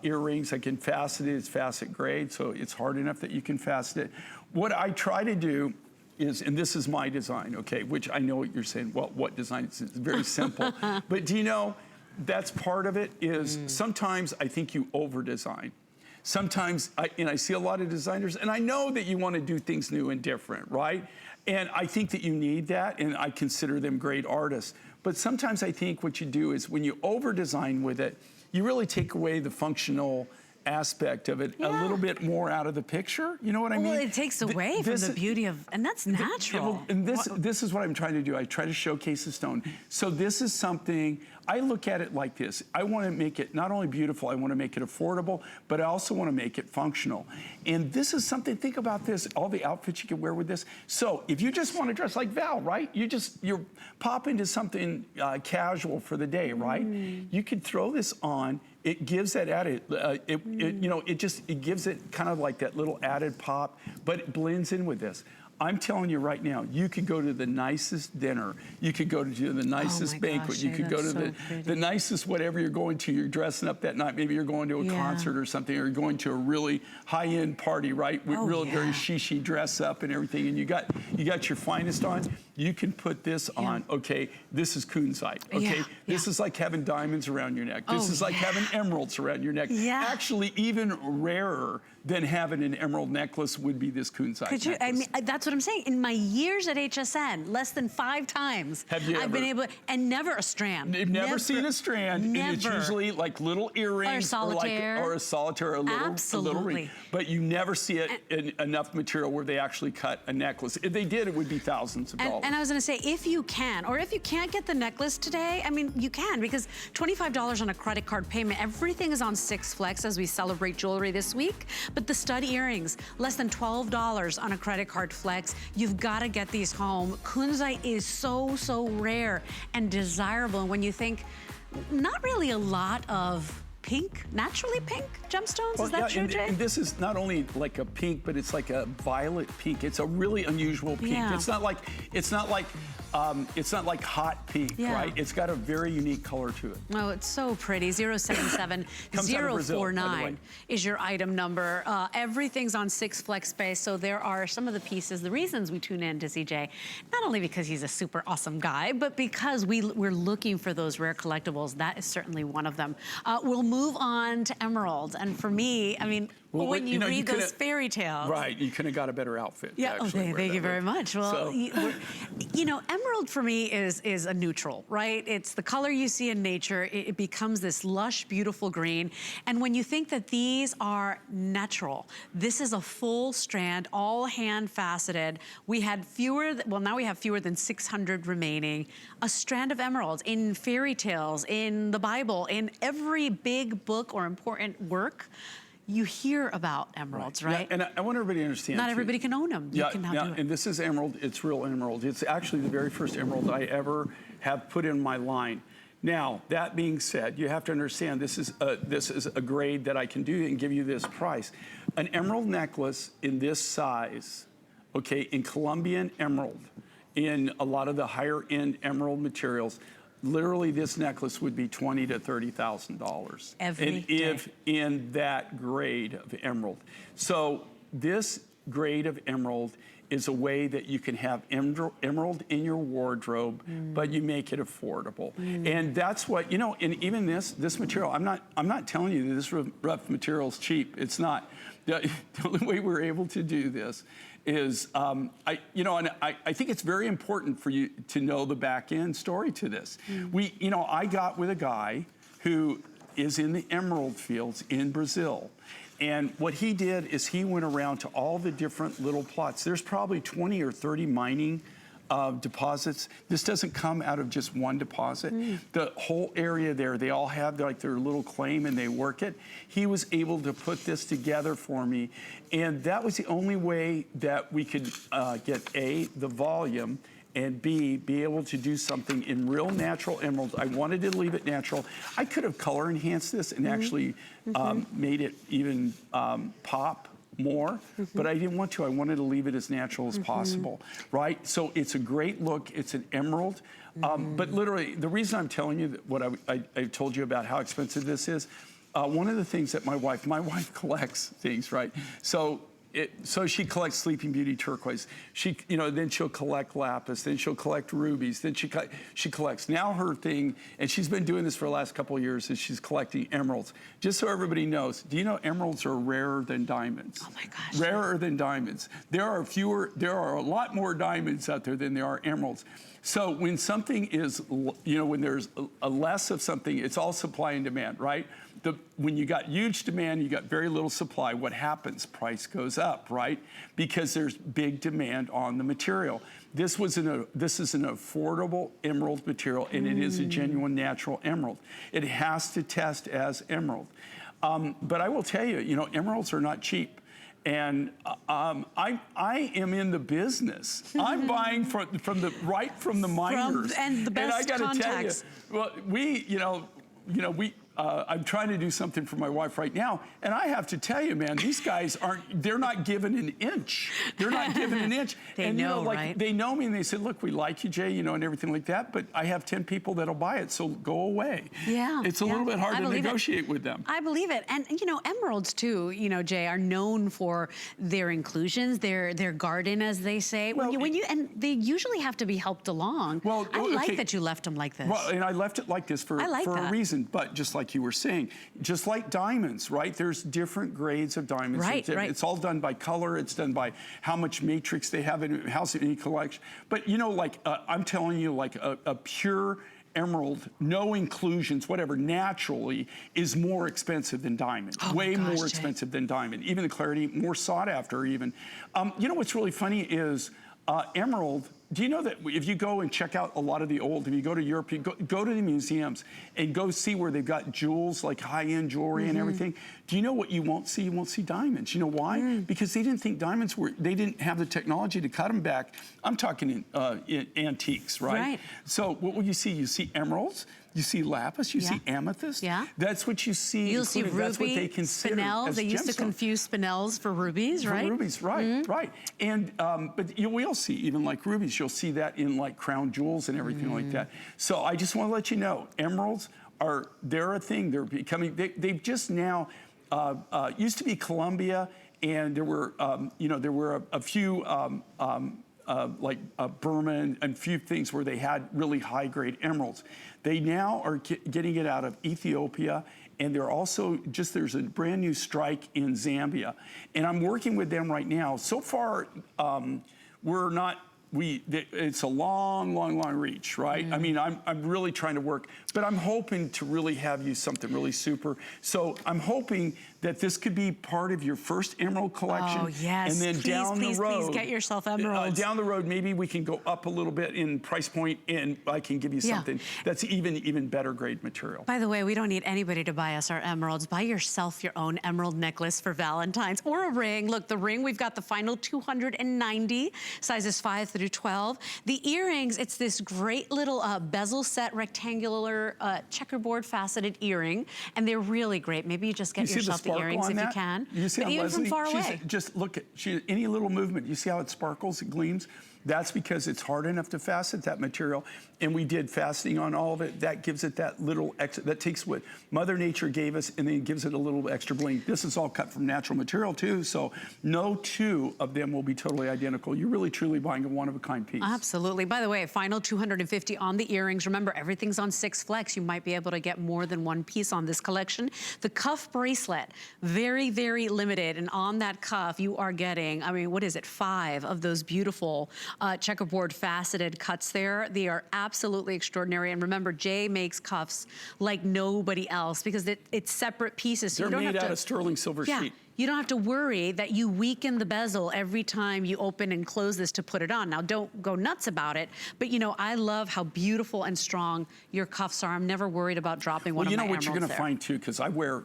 earrings. I can fasten it. It's facet grade, so it's hard enough that you can fasten it. What I try to do is, and this is my design, okay, which I know what you're saying, well, what design? It's very simple. But do you know, that's part of it is sometimes I think you over-design. Sometimes, I see a lot of designers, and I know that you want to do things new and different, right? And I think that you need that, and I consider them great artists. But sometimes I think what you do is when you over-design with it, you really take away the functional aspect of it a little bit more out of the picture. You know what I mean? Well, it takes away from the beauty of, and that's natural. And this is what I'm trying to do. I try to showcase the stone. So this is something, I look at it like this. I want to make it not only beautiful, I want to make it affordable, but I also want to make it functional. And this is something, think about this, all the outfits you can wear with this. So if you just want to dress like Val, right? You're pop into something casual for the day, right? You could throw this on. It gives that added, it gives it kind of like that little added pop, but it blends in with this. I'm telling you right now, you could go to the nicest dinner. You could go to the nicest banquet. You could go to the nicest whatever you're going to. You're dressing up that night. Maybe you're going to a concert or something, or you're going to a really high-end party, right? With very shishi dress up and everything, and you got your finest on. You can put this on. Okay, this is Kunzite. Okay, this is like having diamonds around your neck. This is like having emeralds around your neck. Actually, even rarer than having an emerald necklace would be this Kunzite necklace. I mean, that's what I'm saying. In my years at HSN, less than 5 times I've been able, and never a strand. They've never seen a strand. Never. And it's usually like little earrings or a solitaire, or a little ring. But you never see it in enough material where they actually cut a necklace. If they did, it would be thousands of dollars. And I was going to say, if you can, or if you can't get the necklace today, I mean, you can, because $25 on a credit card payment, everything is on 6 Flex as we celebrate jewelry this week. But the stud earrings, less than $12 on a credit card Flex. You've got to get these home. Kunzite is so, so rare and desirable. And when you think, not really a lot of pink, naturally pink gemstones, is that true, Jay? And this is not only like a pink, but it's like a violet pink. It's a really unusual pink. It's not like hot pink, right? It's got a very unique color to it. Oh, it's so pretty. 077-049 is your item number. Everything's on 6 Flex Space, so there are some of the pieces, the reasons we tune in to CJ, not only because he's a super awesome guy, but because we're looking for those rare collectibles. That is certainly one of them. We'll move on to emeralds, and for me, I mean, when you read those fairy tales. Right, you couldn't have got a better outfit. Yeah, thank you very much. Well, you know, emerald for me is a neutral, right? It's the color you see in nature. It becomes this lush, beautiful green. And when you think that these are natural, this is a full strand, all hand faceted. We had now we have fewer than 600 remaining. A strand of emeralds in fairy tales, in the Bible, in every big book or important work. You hear about emeralds, right? Yeah, and I want everybody to understand. Not everybody can own them. You can now do it. And this is emerald. It's real emerald. It's actually the very first emerald I ever have put in my line. Now, that being said, you have to understand this is a grade that I can do and give you this price. An emerald necklace in this size, okay, in Colombian emerald, in a lot of the higher end emerald materials, literally this necklace would be $20,000 to $30,000. Every day. If in that grade of emerald. So this grade of emerald is a way that you can have emerald in your wardrobe, but you make it affordable. And that's what, you know, and even this material, I'm not telling you that this rough material is cheap. It's not. The only way we're able to do this is, I think it's very important for you to know the back end story to this. I got with a guy who is in the emerald fields in Brazil. And what he did is he went around to all the different little plots. There's probably 20 or 30 mining deposits. This doesn't come out of just one deposit. The whole area there, they all have like their little claim and they work it. He was able to put this together for me. And that was the only way that we could get A, the volume, and B, be able to do something in real natural emeralds. I wanted to leave it natural. I could have color enhanced this and actually made it even pop more, but I didn't want to. I wanted to leave it as natural as possible, right? So it's a great look. It's an emerald. But literally, the reason I'm telling you that what I told you about how expensive this is, one of the things that my wife collects things, right? So So she collects Sleeping Beauty turquoise. She, then she'll collect lapis. Then she'll collect rubies. Then she collects. Now her thing, and she's been doing this for the last couple of years, is she's collecting emeralds. Just so everybody knows, do you know emeralds are rarer than diamonds? Oh my gosh. Rarer than diamonds. There are a lot more diamonds out there than there are emeralds. So when something is, when there's a less of something, it's all supply and demand, right? When you got huge demand, you got very little supply, what happens? Price goes up, right? Because there's big demand on the material. This is an affordable emerald material, and it is a genuine natural emerald. It has to test as emerald. But I will tell you, emeralds are not cheap. And I am in the business. I'm buying from the miners. And the best contacts. Well, I'm trying to do something for my wife right now, and I have to tell you, man, these guys they're not given an inch. They're not given an inch. They know, right? They know me, and they said, look, we like you, Jay, and everything like that, but I have 10 people that'll buy it, so go away. Yeah. It's a little bit hard to negotiate with them. I believe it. And, emeralds, too, Jay, are known for their inclusions, their garden, as they say. Well, and they usually have to be helped along. Well, I like that you left them like this. Well, and I left it like this for a reason, but just like you were saying, just like diamonds, right? There's different grades of diamonds. Right. It's all done by color. It's done by how much matrix they have in how many collection. But I'm telling you, like a pure emerald, no inclusions, whatever, naturally is more expensive than diamond. Way more expensive than diamond. Even the clarity, more sought after even. What's really funny is emerald. Do you know that if you go and check out a lot of the old, if you go to Europe, you go to the museums and go see where they've got jewels, like high-end jewelry and everything. Do you know what you won't see? You won't see diamonds. You know why? Because they didn't think diamonds they didn't have the technology to cut them back. I'm talking in antiques, right? So what will you see? You see emeralds. You see lapis, you see amethyst. Yeah. That's what you see. You'll see ruby, that's what they consider spinels. as They used to gemstones. confuse spinels for rubies, right? For rubies, right, right. And but we'll see even like rubies. You'll see that in like crown jewels and everything like that. So I just want to let you know, emeralds they're a thing. They're becoming. They've just now used to be Colombia, and there were a few. Like Burma and a few things where they had really high-grade emeralds. They now are getting it out of Ethiopia, and they're also there's a brand new strike in Zambia. And I'm working with them right now. So far, it's a long, long, long reach, right? I mean, I'm really trying to work, but I'm hoping to really have you something really super. So I'm hoping that this could be part of your first emerald collection. Oh, yes. And then down the road, please get yourself emeralds. Down the road, maybe we can go up a little bit in price point, and I can give you something that's even better grade material. By the way, we don't need anybody to buy us our emeralds. Buy yourself your own emerald necklace for Valentine's or a ring. Look, the ring, we've got the final 290, sizes 5 through 12. The earrings, it's this great little bezel set, rectangular checkerboard faceted earring, and they're really great. Maybe you just get yourself the earrings if you can. You see but how even Leslie, from far away. Just look at any little movement. You see how it sparkles, it gleams? That's because it's hard enough to fasten that material, and we did fastening on all of it. That gives it that little extra, that takes what Mother Nature gave us and then gives it a little extra bling. This is all cut from natural material too, so no two of them will be totally identical. You're really truly buying a one-of-a-kind piece. Absolutely. By the way, final 250 on the earrings. Remember, everything's on 6 flex. You might be able to get more than one piece on this collection. The cuff bracelet, very, very limited, and on that cuff, you are getting, 5 of those beautiful checkerboard faceted cuts there. They are absolutely extraordinary. And remember, Jay makes cuffs like nobody else because it's separate pieces. So they're made out of sterling silver sheet. You don't have to worry that you weaken the bezel every time you open and close this to put it on. Now, don't go nuts about it, but I love how beautiful and strong your cuffs are. I'm never worried about dropping one of my emeralds there. Well, you know what you're gonna find too, because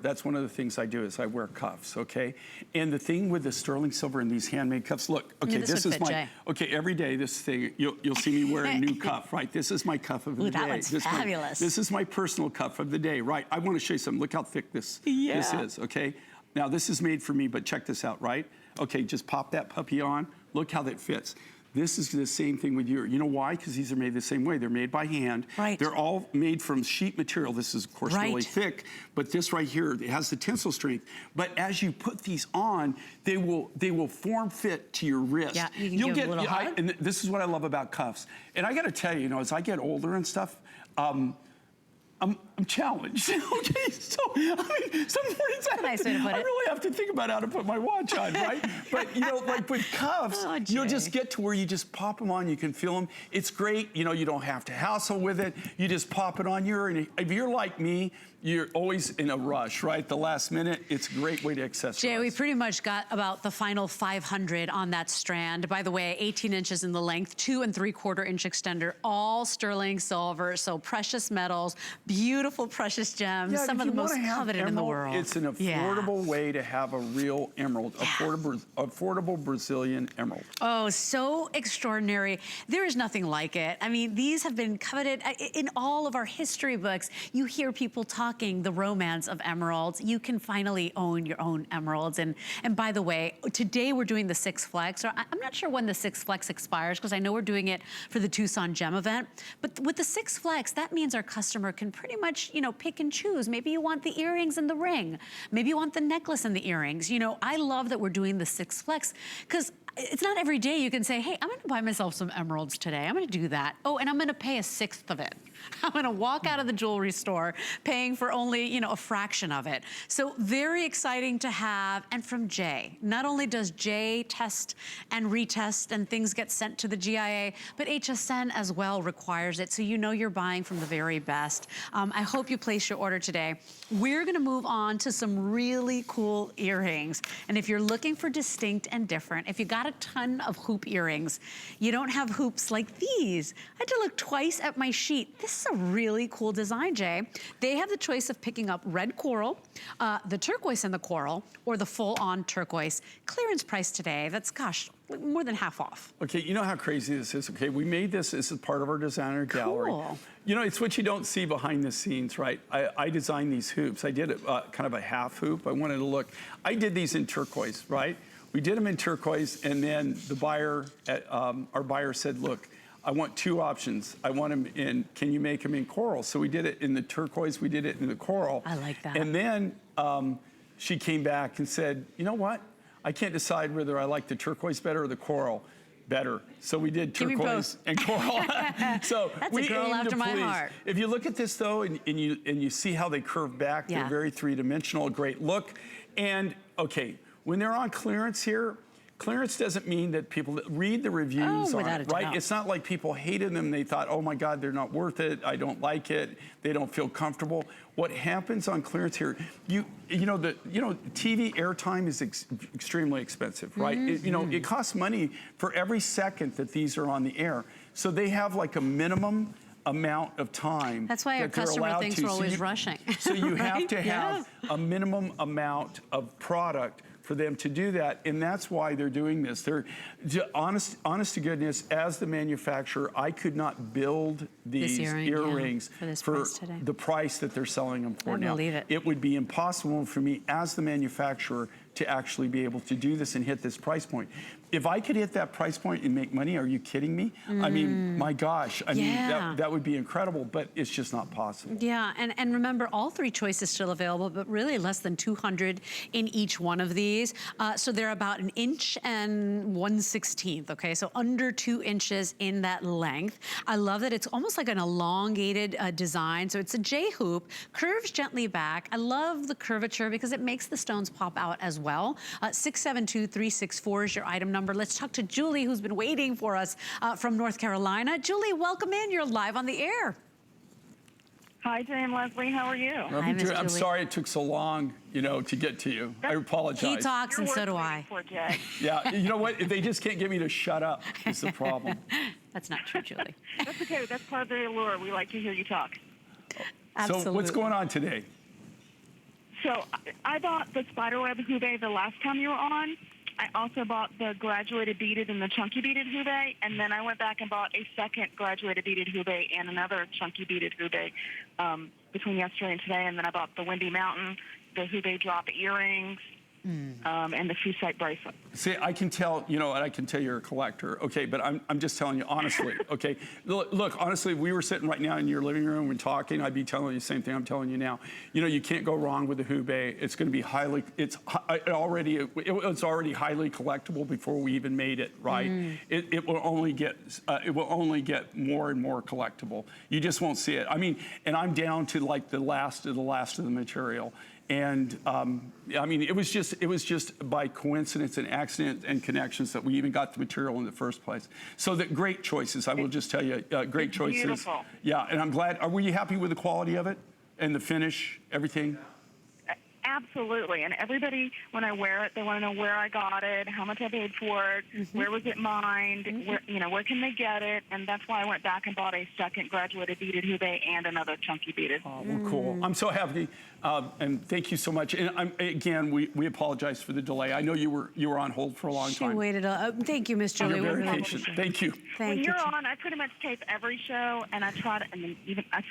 that's one of the things I do is I wear cuffs, okay? And the thing with the sterling silver and these handmade cuffs, look, okay, this is my, every day this thing, you'll see me wear a new cuff, right? This is my cuff of the day. That one's fabulous. This is my personal cuff of the day, right? I wanna show you something. Look how thick this is, okay? Now, this is made for me, but check this out, right? Okay, just pop that puppy on. Look how that fits. This is the same thing with you. You know why? Because these are made the same way. They're made by hand. Right. They're all made from sheet material. This is, of course, really thick, but this right here, it has the tensile strength. But as you put these on, they will form fit to your wrist. Yeah, you can give a little hug. And this is what I love about cuffs. And I got to tell you, as I get older and stuff, I'm challenged. Okay, so I mean, some mornings I really have to think about how to put my watch on, right? But like with cuffs, you'll just get to where you just pop them on. You can feel them. It's great. You don't have to hassle with it. You just pop it on. If you're like me, you're always in a rush, right? The last minute. It's a great way to accessorize. Jay, we pretty much got about the final 500 on that strand. By the way, 18 inches in the length, 2 3/4 inch extender, all sterling silver, so precious metals, beautiful precious gems, some of the most coveted in the world. It's an affordable way to have a real emerald, affordable Brazilian emerald. Oh, so extraordinary. There is nothing like it. I mean, these have been coveted in all of our history books. You hear people talking the romance of emeralds. You can finally own your own emeralds. And by the way, today we're doing the 6 Flex. I'm not sure when the 6 Flex expires because I know we're doing it for the Tucson Gem event. But with the 6 Flex, that means our customer can pretty much, pick and choose. Maybe you want the earrings and the ring. Maybe you want the necklace and the earrings. I love that we're doing the 6 Flex because it's not every day you can say, hey, I'm gonna buy myself some emeralds today. I'm gonna do that. Oh, and I'm gonna pay a 1/6 of it. I'm gonna walk out of the jewelry store paying for only, a fraction of it. So very exciting to have. And from Jay, not only does Jay test and retest and things get sent to the GIA, but HSN as well requires it. So you're buying from the very best. I hope you place your order today. We're gonna move on to some really cool earrings. And if you're looking for distinct and different, if you got a ton of hoop earrings, you don't have hoops like these. I had to look twice at my sheet. This is a really cool design, Jay. They have the choice of picking up red coral, the turquoise and the coral, or the full-on turquoise. Clearance price today, that's, gosh, more than half off. Okay, you know how crazy this is? Okay, we made this as part of our designer gallery. Cool. It's what you don't see behind the scenes, right? I designed these hoops. I did kind of a half hoop. I wanted to look. I did these in turquoise, right? We did them in turquoise, and then the buyer, our buyer said, look, I want 2 options. I want them in, can you make them in coral? So we did it in the turquoise, we did it in the coral. I like that. And then she came back and said, you know what? I can't decide whether I like the turquoise better or the coral better. So we did turquoise and coral. So that's a girl after my heart. If you look at this though, and you see how they curve back, they're very 3-dimensional, great look. And okay, when they're on clearance here, clearance doesn't mean that people read the reviews on it, right? It's not like people hated them. They thought, oh my God, they're not worth it. I don't like it. They don't feel comfortable. What happens on clearance here, TV airtime is extremely expensive, right? It costs money for every second that these are on the air. So they have like a minimum amount of time. That's why our customer thinks we're always rushing. So you have to have a minimum amount of product for them to do that, and that's why they're doing this. They're honest to goodness, as the manufacturer, I could not build these earrings for the price that they're selling them for now. It would be impossible for me as the manufacturer to actually be able to do this and hit this price point. If I could hit that price point and make money, are you kidding me? I mean, my gosh, I mean, that would be incredible, but it's just not possible. Yeah, and remember, all 3 choices still available, but really less than 200 in each one of these. So they're about 1 inch and 1/16, okay? So under 2 inches in that length. I love that it's almost like an elongated design. So it's a J hoop, curves gently back. I love the curvature because it makes the stones pop out as well. 672-364 is your item number. Let's talk to Julie, who's been waiting for us from North Carolina. Julie, welcome in. You're live on the air. Hi, Jay and Leslie. How are you? Hi, Miss Julie. I'm sorry it took so long, to get to you. I apologize. He talks and so do I. Yeah, you know what? They just can't get me to shut up. Is the problem. That's not true, Julie. That's okay. That's part of the allure. We like to hear you talk. Absolutely. So what's going on today? So I bought the Spiderweb Hubei the last time you were on. I also bought the graduated beaded and the chunky beaded Hubei, and then I went back and bought a second graduated beaded Hubei and another chunky beaded Hubei between yesterday and today, and then I bought the Windy Mountain, the Hubei drop earrings, and the Kunzite bracelet. See, I can tell, and I can tell you're a collector, okay, but I'm just telling you honestly, okay? Look, honestly, we were sitting right now in your living room and talking, I'd be telling you the same thing I'm telling you now. You can't go wrong with the Hubei. It's going to be it's already highly collectible before we even made it, right? It will only get more and more collectible. You just won't see it. I mean, and I'm down to like the last of the material. And I mean, it was just by coincidence and accident and connections that we even got the material in the first place. So great choices. I will just tell you, great choices. Beautiful. Yeah, and I'm glad. Were you happy with the quality of it and the finish, everything? Absolutely, and everybody, when I wear it, they want to know where I got it, how much I paid for it, where was it mined, where can they get it, and that's why I went back and bought a second graduated beaded Hubei and another chunky beaded. Oh, well, cool. I'm so happy, and thank you so much. And again, we apologize for the delay. I know you were on hold for a long time. She waited. Thank you, Miss Julie. You're very patient. Thank you. When you're on, I pretty much tape every show, and I try to, and then even I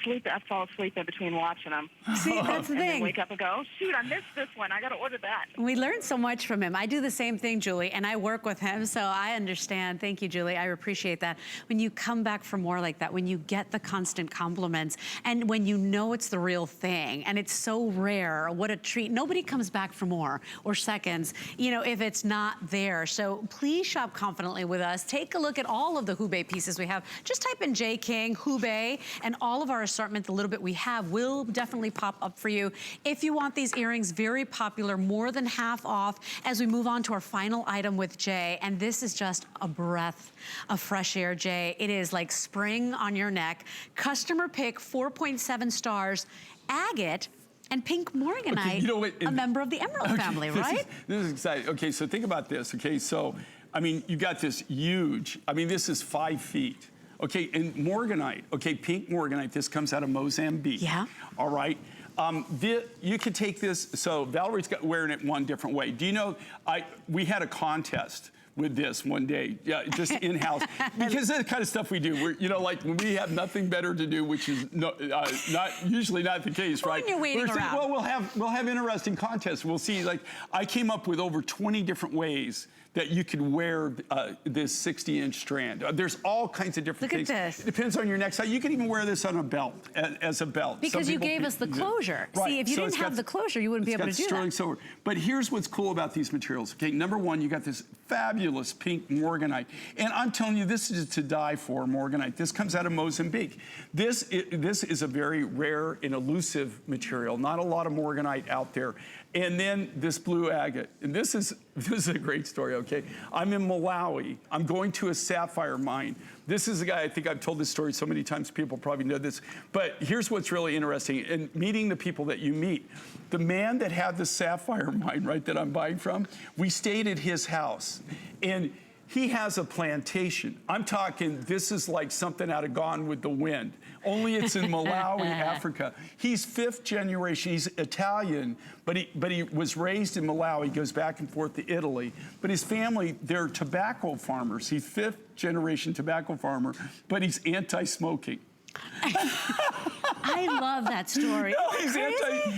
fall asleep in between watching them. See, that's the and thing. Then wake up and go, oh, shoot, I missed this one. I got to order that. We learned so much from him. I do the same thing, Julie, and I work with him, so I understand. Thank you, Julie. I appreciate that. When you come back for more like that, when you get the constant compliments, and when you know it's the real thing, and it's so rare, what a treat. Nobody comes back for more or seconds, if it's not there. So please shop confidently with us. Take a look at all of the Hubei pieces we have. Just type in J. King, Hubei, and all of our assortment, the little bit we have, will definitely pop up for you. If you want these earrings, very popular, more than half off as we move on to our final item with Jay. And this is just a breath of fresh air, Jay. It is like spring on your neck. Customer pick, 4.7 stars, agate, and pink Morganite, okay, a member of the Emerald family, right? This is exciting. Okay, so think about this. Okay, so, I mean, you got this huge, this is 5 feet. Okay, and Morganite, okay, pink Morganite, this comes out of Mozambique. Yeah. All right. You could take this, so Valerie's wearing it one different way. Do you know, we had a contest with this one day, just in-house, because of the kind of stuff we do. We're, like when we have nothing better to do, which is usually not the case, right? When you're waiting around. Well, we'll have interesting contests. We'll see. Like I came up with over 20 different ways that you could wear this 60-inch strand. There's all kinds of different things. Look at this. It depends on your neck size. You can even wear this on a belt, as a belt. Because you gave us the closure. Right. See, if you didn't have the closure, you wouldn't be able to do sterling silver. But here's what's cool about these materials. Okay, number one, you got this fabulous pink Morganite. And I'm telling you, this is to die for, Morganite. This comes out of Mozambique. This is a very rare and elusive material. Not a lot of Morganite out there. And then this blue agate. And this is a great story, okay? I'm in Malawi. I'm going to a sapphire mine. This is a guy, I think I've told this story so many times, people probably know this. But here's what's really interesting. In meeting the people that you meet, the man that had the sapphire mine, right, that I'm buying from, we stayed at his house. And he has a plantation. I'm talking, this is like something out of Gone with the Wind. Only it's in Malawi, Africa. He's 5th generation. He's Italian, but he was raised in Malawi. He goes back and forth to Italy. But his family, they're tobacco farmers. He's 5th generation tobacco farmer, but he's anti-smoking. I love that story. No,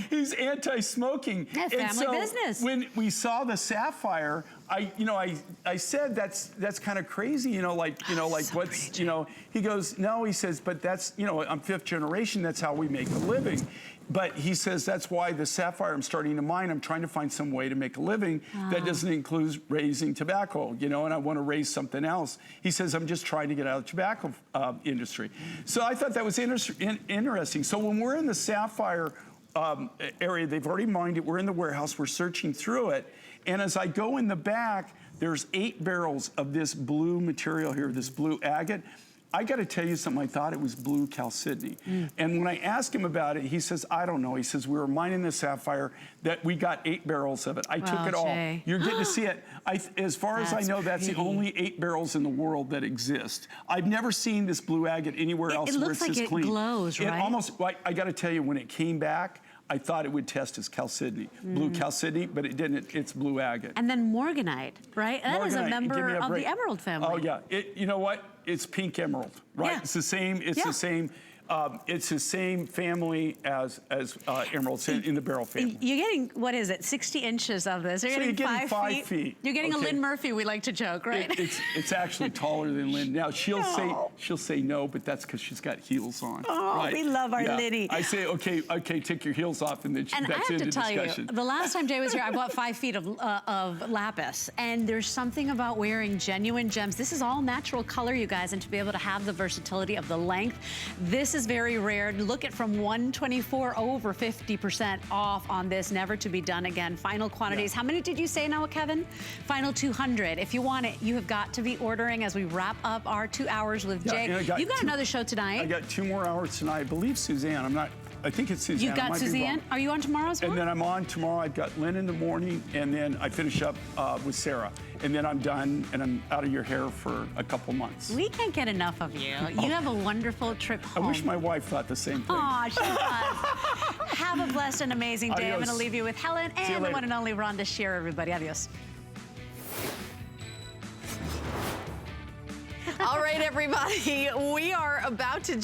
he's anti-smoking. Yeah, family business. When we saw the sapphire, I said that's kind of crazy, so what's crazy. He goes, no, he says, but that's, I'm 5th generation, that's how we make a living. But he says that's why the sapphire I'm starting to mine, I'm trying to find some way to make a living that doesn't include raising tobacco, and I want to raise something else. He says, I'm just trying to get out of the tobacco industry. So I thought that was interesting. So when we're in the sapphire area, they've already mined it, we're in the warehouse, we're searching through it, and as I go in the back, there's 8 barrels of this blue material here, this blue agate. I got to tell you something, I thought it was blue chalcedony. And when I asked him about it, he says, I don't know. He says, we were mining the sapphire, that we got 8 barrels of it. I took it all. Jay. You're getting to see it. As far as I know, that's the only 8 barrels in the world that exist. I've never seen this blue agate anywhere else where it's this clean. It glows, right? It almost, I got to tell you, when it came back, I thought it would test as chalcedony, blue chalcedony, but it didn't. It's blue agate. And then Morganite, right? That is a member of the Emerald family. Oh, yeah. You know what? It's pink emerald, right? Yeah. It's the same. It's the same. It's the same family as emeralds in the beryl family. You're getting, what is it, 60 inches of this. You're getting 5 feet. You're getting a Lynn Murphy, we like to joke, right? It's actually taller than Lynn. Now, she'll say no, but that's because she's got heels on. Oh, right? we love our Liddy. I say, okay, take your heels off, and then And that's I have the to tell discussion. you, the last time Jay was here, I bought 5 feet of lapis, and there's something about wearing genuine gems. This is all natural color, you guys, and to be able to have the versatility of the length, this is very rare. Look at from 124, over 50% off on this, never to be done again. Final quantities. How many did you say now, Kevin? Final 200. If you want it, you have got to be ordering as we wrap up our 2 hours with Jay. You've got another show tonight. I got 2 more hours tonight. I believe Suzanne. I think it's Suzanne. You've got Suzanne? Are you on tomorrow as well? And then I'm on tomorrow. I've got Lynn in the morning, and then I finish up with Sarah. And then I'm done, and I'm out of your hair for a couple months. We can't get enough of you. You have a wonderful trip home. I wish my wife thought the same thing. Aw, she does. Have a blessed and amazing day. Adios. I'm going to leave you with Helen See you and the later. one and only Rhonda Shearer, everybody. Adios. All right, everybody. We are about to